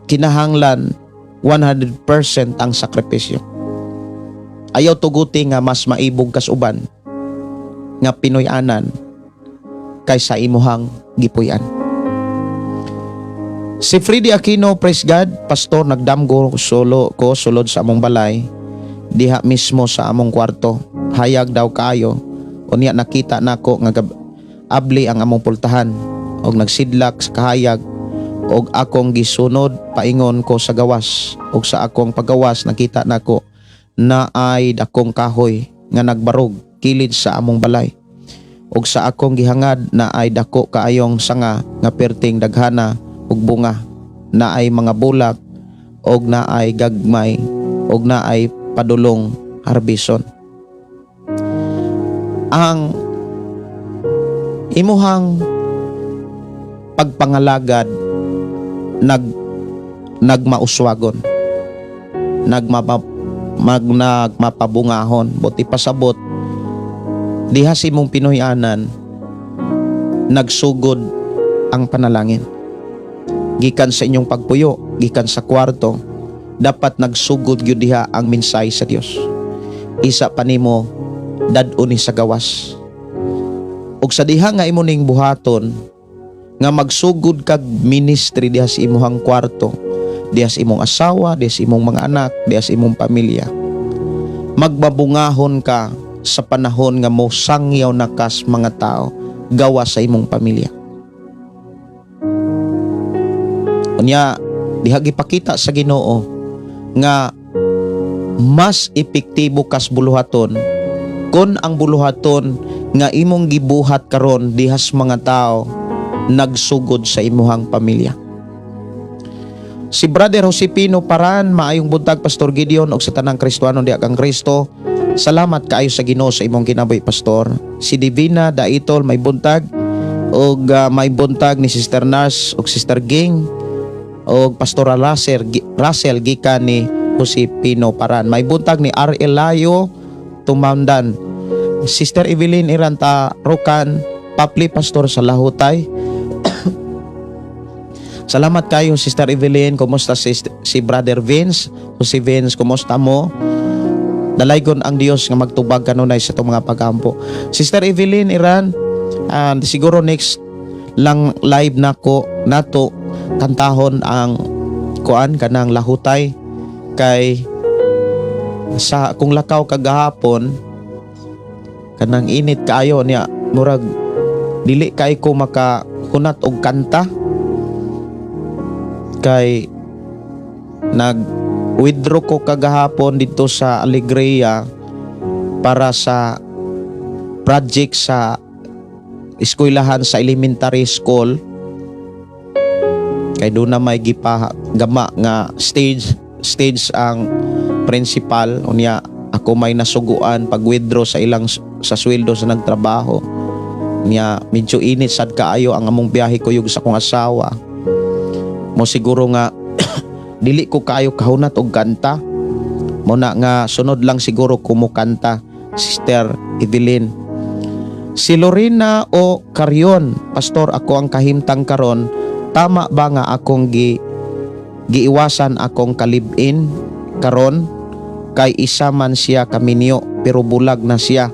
kinahanglan 100% ang sakripisyo. Ayaw tuguti nga mas maibog kasuban nga Pinoy-anan kaysa imuhang gipuy-an. Si Freddy Aquino, praise God, pastor, nagdamgo sulod sa among balay, diha mismo sa among kwarto. Hayag daw kayo, unya nakita nako nga abli ang among pultahan, og nagsidlak sa kahayag, og akong gisunod paingon ko sa gawas, og sa akong paggawas nakita nako na ay dakong kahoy nga nagbarog kilid sa among balay, og sa akong gihangad na ay dako kaayong sanga nga perting daghana og bunga, na ay mga bulak og na ay gagmay og na ay padulong harbison. Ang imuhang pagpangalagad nagmauswagon, nagmapabungahon, buti pasabot diha si mong Pinoy-anan nagsugod ang panalangin. Gikan sa inyong pagpuyo, gikan sa kwarto, dapat nagsugod gyud diha ang mensahe sa Dios. Isa pa nimo dad-uni sa gawas. Og sa diha nga imo ning buhaton nga magsugod kag ministry diha sa imong kwarto, diha sa imong asawa, diha sa imong mga anak, diha sa imong pamilya. Magbabungahon ka sa panahon nga mo sangyaw na kas mga tao gawa sa imong pamilya. Unya, diha gipakita sa Ginoo nga mas epektibo kas buluhaton kon ang buluhaton nga imong gibuhat karon dihas mga tao nagsugod sa imuhang pamilya. Si Brother Josepino Paran, maayong buntag Pastor Gideon og sa tanang Kristohanon diha kang Kristo. Salamat kaayo sa Ginoo sa imong kinabuhi Pastor. Si Divina Daitol may buntag og may buntag ni Sister Nars og Sister Ging og Pastor Russell gikan ni Josepino Paran. May buntag ni R.L. Layo Tumandan. Sister Evelyn Iranta Rocan, Papli Pastor sa Lahutay. Salamat kayo Sister Evelyn. Kumusta si Brother Vince? O si Vince, kumusta mo? Dalaygon ang Dios nga magtubag kanunay sa itong mga pagkampo. Sister Evelyn Iran, siguro next lang live nako nato kantahon ang kuan kanang Lahutay kay sa kung lakaw kagahapon kanang init kaayo niya murag dili kay ko makahunat og kanta kay nag-withdraw ko kagahapon dito sa Alegria para sa project sa eskwelahan sa elementary school kay doon na may gama nga stage ang principal unya ako may nasuguan pag-withdraw sa ilang sa sweldo sa nagtrabaho niya medyo init sad kaayo ang among biyahe kuyog sa kong asawa mo siguro nga dili ko kaayo kahunat og kanta mo na nga sunod lang siguro kumukanta Sister Evelyn. Si Lorena o Carion, Pastor, ako ang kahimtang karon, tama ba nga akong giiwasan akong kalibin karon kay isa man siya kaminyo pero bulag na siya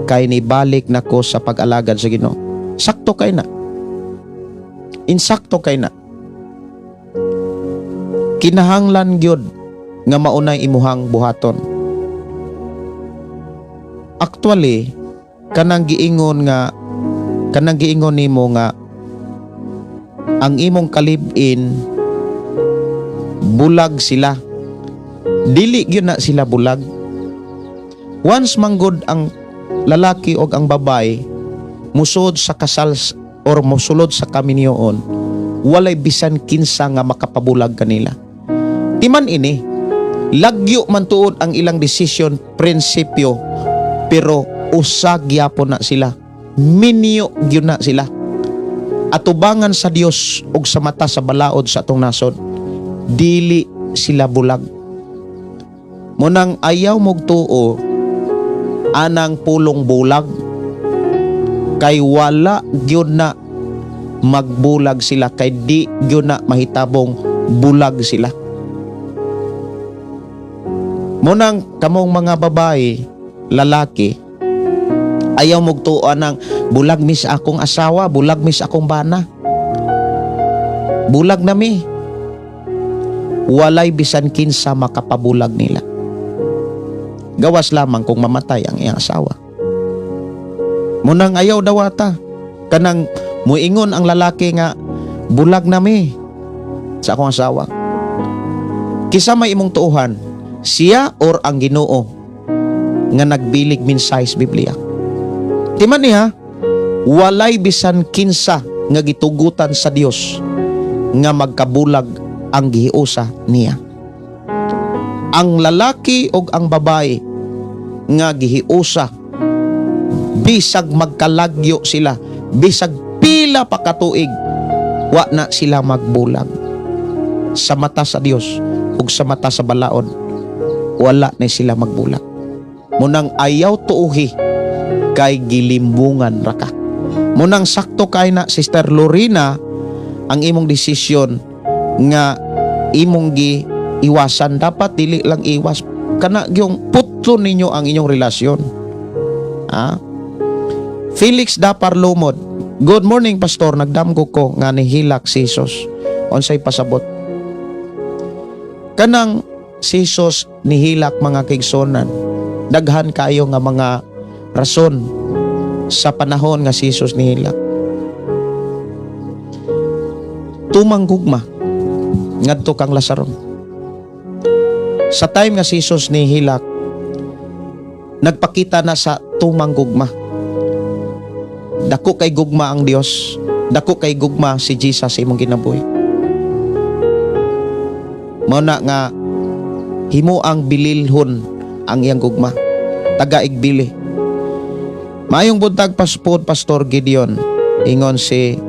kay nibalik nako sa pag-alagad sa Ginoo. Sakto kay na. Insakto kay na. Kinahanglan gyud nga maunay imuhang buhaton. Actually, kanang giingon nimo nga ang imong kalib-in bulag sila. Dili gyud na sila bulag. Once manggod ang lalaki o ang babay musod sa kasal or musulod sa kaminyoon, walay bisan kinsa nga makapabulag kanila. Timan ini, lagyo man tuod ang ilang desisyon, prinsipyo, pero usag gyapon na sila. Minyo gyud na sila. Atubangan sa Dios ug sa mata sa balaod sa atong nasod, dili sila bulag. Munang ayaw mog tuo anang pulong bulag kay wala gyud na magbulag sila kay di gyud na mahitabong bulag sila. Munang kamong mga babae, lalaki, ayaw mog tuo nang bulag mis akong asawa, bulag mis akong bana. Bulag na mi. Walay bisan kinsa makapabulag nila. Gawas lamang kung mamatay ang iyang asawa. Munang ayaw dawata kanang muingon ang lalaki nga bulag na mi sa akong asawa. Kisa may imong tuuhan, siya or ang Ginoo nga nagbilig minsay sa Biblia. Timan niya, walay bisan kinsa nga gitugutan sa Dios nga magkabulag ang gihiusa niya. Ang lalaki o ang babae nga gihiusa, bisag magkalagyo sila, bisag pila pa katuig, wa na sila magbulag. Sa mata sa Dios ug sa mata sa balaod, wala na sila magbulag. Munang ayaw tuuhi kay gilimbungan ra ka. Munang sakto kay na Sister Lorena ang imong desisyon nga imong iwasan, dapat dili lang iwas kana gyung putlo ninyo ang inyong relasyon. Felix Dapar Lumod, good morning Pastor, nagdamgo ko nga nihilak si Jesus. Unsay pasabot? Kanang si Jesus nihilak mga kaigsonan, daghan kayo nga mga rason sa panahon nga si Jesus nihilak. Tumanggugma ngadto kang Lazaro. Sa time nga si Jesus ni hilak, nagpakita na sa tumang gugma. Dako kay gugma ang Dios, dako kay gugma si Jesus sa imong kinabuhi. Mao na nga himo ang bililhon ang iyang gugma, taga igbili. Mayong buntag paspod Pastor Gideon, ingon si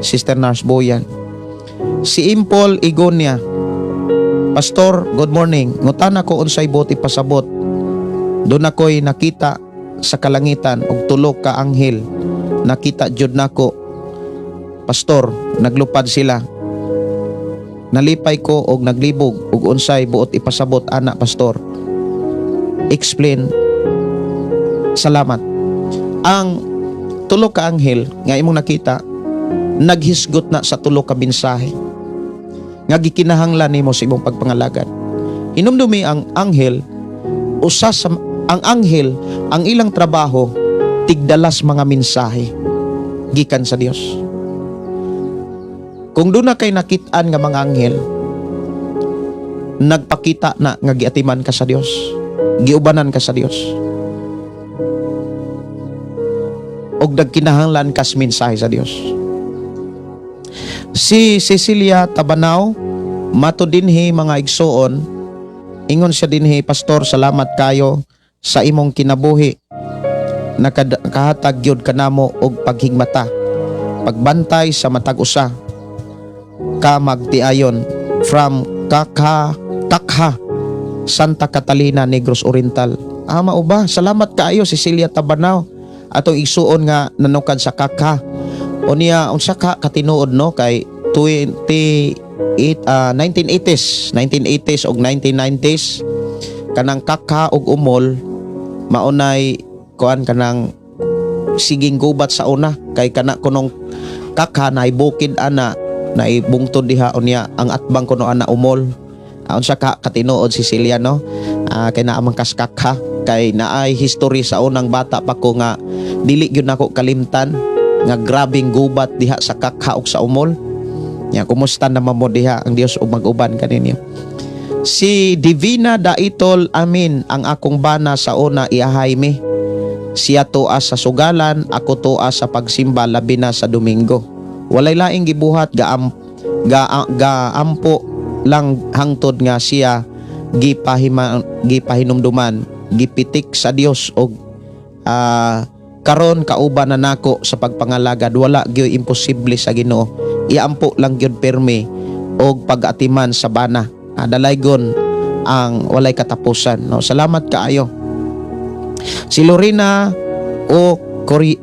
Sister Nars Boyan. Si Impol Igonia, Pastor, good morning. Ngutan ako unsay buti pasabot. Doon ako'y nakita sa kalangitan og tulo ka anghel. Nakita jud nako. Pastor, naglupad sila. Nalipay ko og naglibog og unsay buot ipasabot ana, Pastor. Explain. Salamat. Ang tulo ka anghel nga imong nakita naghisgot na sa tulo ka mensahe nga gikinahanglan nimo sa imong pagpangalagad. Hinumdumi ang anghel, ang anghel ang ilang trabaho tigdalas mga mensahe gikan sa Dios. Kung doon na kay nakit-an nga mga anghel, nagpakita na nga giatiman ka sa Dios, giubanan ka sa Dios, og nagkinahanglan kas mensahe sa Dios. Si Cecilia Tabanaw, mato dinhi mga igsoon, ingon siya dinhi, Pastor, salamat kayo sa imong kinabuhi. Nakahatag gyud kanamo og paghigmata, pagbantay sa matag usa ka magtiayon from Kakha, Santa Catalina, Negros Oriental. Ama uba, salamat kaayo Cecilia Tabanaw. Atong igsuon nga nanukad sa Kakha. O niya, unsa ka katinuod no kay 1980s og 1990s kanang Kakha og umol maunay kuan kanang siging gubat sa una kay kana kunong Kakha na ibukid ana na ibungtod diha unya ang atbang kuno ana umol. Unsa ka katinuod Cecilia no? Kay naa man kas Kakha kay naay history sa unang bata pa ko nga dili gyud nako kalimtan nga grabing gubat diha sa Kakha ug sa umol. Ya, kumusta naman mo diha ang Dios ug mag-uban kaninyo. Si Divina Daitol Amin, ang akong bana sa una iahay mi. Siya tuwa sa sugalan, ako tuwa sa pagsimba labi na sa Domingo. Walay laing gibuhat gaampo lang hangtod nga siya gipahinumduman, gipitik sa Dios og karon kauban na nako sa pagpangalagad, wala gyud imposible sa Ginoo. Iampo lang gyud permi og pag-atiman sa bana. Dalaygon ang walay katapusan. No, salamat kaayo. Si Lorena o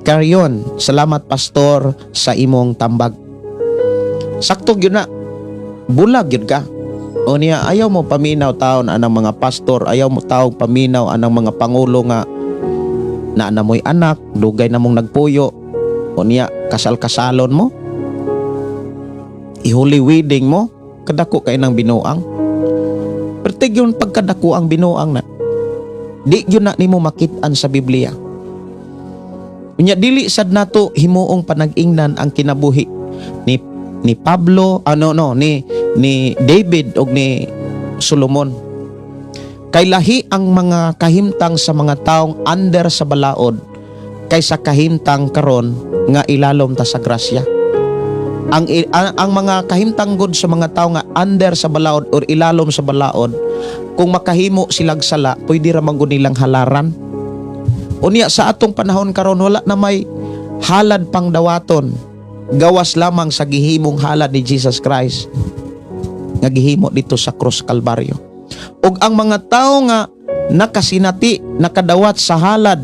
Carion, salamat Pastor sa imong tambag. Sakto gyud na. Bulag gyud ka. O niya, ayaw mo paminaw taon anang mga pastor, ayaw mo taong paminaw anang mga pangulo nga na namoy anak, dugay na mong nagpuyo. O niya, kasal-kasalon mo, ihuli wedding mo, kadako kay nang binuang. Pertig yun pagkadako ang binuang na. Di yun na nimo makitaan sa Biblia. Unya dili sad nato himuong panag-ingnan ang kinabuhi ni Pablo, ni David og ni Solomon. Kay lahi ang mga kahimtang sa mga taong under sa balaod kaysa kahimtang karon nga ilalom ta sa grasya. Ang mga kahimtang god sa mga tao nga under sa balaod or ilalom sa balaod, kung makahimo silang sala, pwede ra man gud nilang halaran. Unya sa atong panahon karon wala na may halad pang dawaton. Gawas lamang sa gihimong halad ni Jesus Christ nga gihimo dito sa Krus Kalbaryo. Ug ang mga tao nga nakasinati, nakadawat sa halad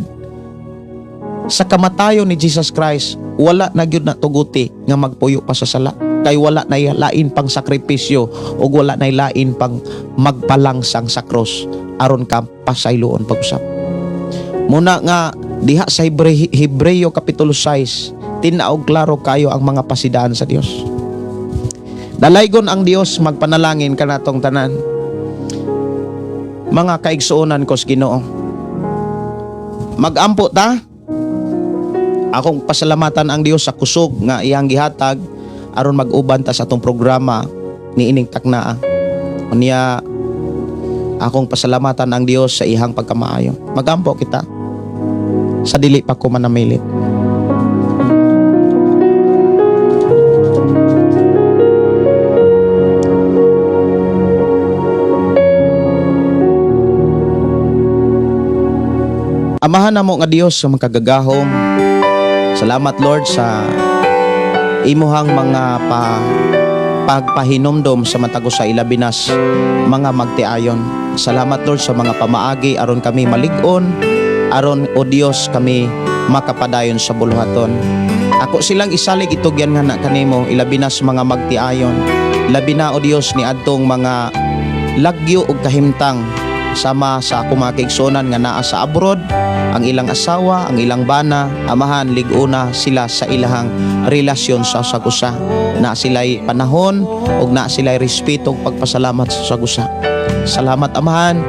sa kamatayon ni Jesus Christ, wala na gyud natuguti nga magpuyo pa sa sala. Kay wala na lain pang sakripisyo ug wala na lain pang magpalangsang sa krus aron ka pasayloon pag-usap. Muna nga diha sa Hebreo kapitulo 6, tinaog klaro kayo ang mga pasidaan sa Dios. Dalaygon ang Dios, magpanalangin kanatong tanan. Mga kaigsuonan ko sa Ginoo, magampo ta. Akong pasalamatan ang Dios sa kusog nga iyang gihatag aron mag-uban ta sa atong programa niining taknaa. Unya akong pasalamatan ang Dios sa ihang pagkamaayo. Magampo kita sa dili pa ko manamilit. Amahan namo nga Dios sa makagagahom. Salamat Lord sa imuhang mga pagpahinomdom sa matago sa ilabinas mga magtiayon. Salamat Lord sa mga pamaagi aron kami malig-on, aron o Dios kami makapadayon sa buluhaton. Ako silang isalig itugyan nga na kanimo ilabinas mga magtiayon. Labi na o Dios ni adtong mga lagyo ug kahimtang sama sa ako mga kaigsuonan nga naa sa abroad, ang ilang asawa, ang ilang bana, amahan, liguna sila sa ilahang relasyon sa sagusa. Na sila'y panahon ug na sila'y respeto ug pagpasalamat sa sagusa. Salamat amahan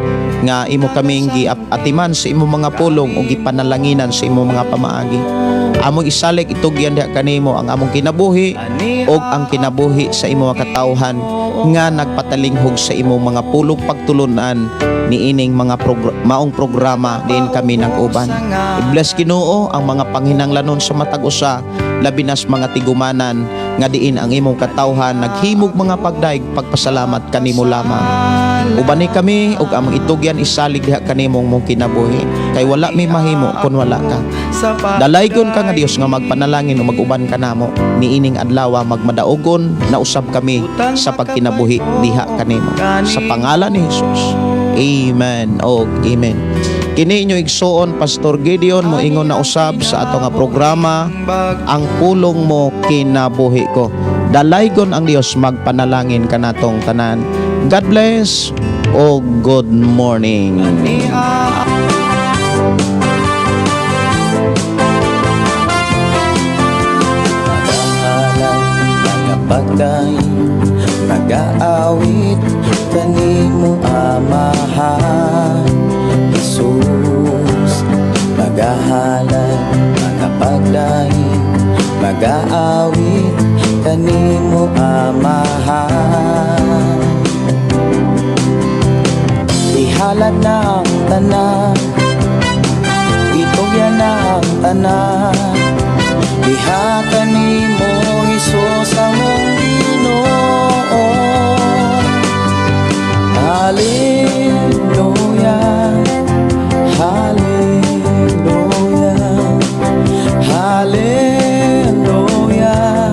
nga imo kaming giatiman sa imo mga pulong ug gipanalanginan sa imo mga pamaagi. Among isalig itugyan diha kanimo ang among kinabuhi ug ang kinabuhi sa imo mga katawhan nga nagpatalinghog sa imo mga pulong pagtulunan niining mga maong programa diin kami ng uban. I-bless Ginoo ang mga panghinanglanon sa matag usa, labi nas mga tigumanan nga diin ang imong katawhan naghimog mga pagdaig pagpasalamat kanimo lamang. Ubani kami ug among itugyan isalig diha kanimong mong kinabuhi kay wala mi mahimo kun wala ka. Dalaygon ka nga Dios nga magpanalangin o mag-uban ka namo niining adlaw magmadaogon na usab kami sa pagkinabuhi diha kanimo sa pangalan ni Hesus. Amen o amen. Kini inyo igsuon Pastor Gideon mo ingon na usab sa ato nga programa ang pulong mo kinabuhi ko. Dalaygon ang Dios magpanalangin kanatong tanan. God bless o good morning. Bagay nag-aawit kanimo amahan Jesus magahalan mga bagay nag-aawit kanimo amahan ihalad na ang tanan itugyan na ang tanan diha kanimo Jesus among Ginoo. Hallelujah, hallelujah, hallelujah,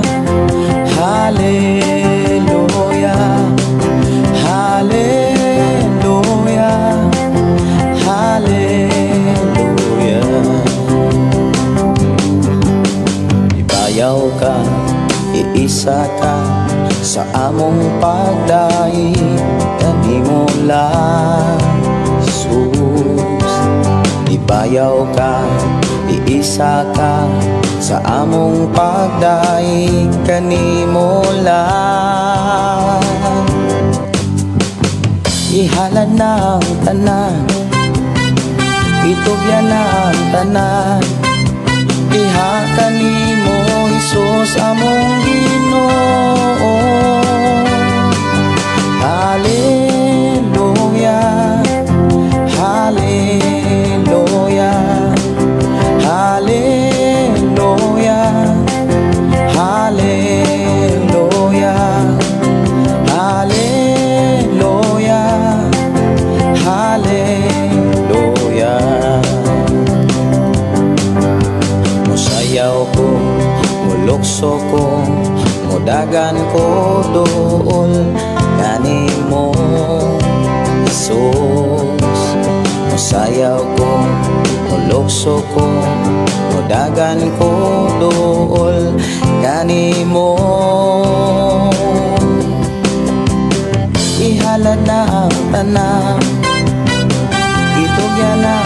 hallelujah, hallelujah, hallelujah. Ibayaw ka, iisa ka sa among pagdaig kanimo lang Jesus. Ibayaw ka, iisa ka sa among pagdaig kanimo lang. Ihalad na ang tanan, itugyan na ang tanan, diha kanimo Jesus among Ginoo. Hallelujah, hallelujah, hallelujah, hallelujah, hallelujah, hallelujah. Musayaw ko, mulukso ko, mudagan ko dool kanimo Jesus. Musayaw ko, mulukso ko, mudagan ko dool kanimo. Ihalad na ang tanan, itugyan na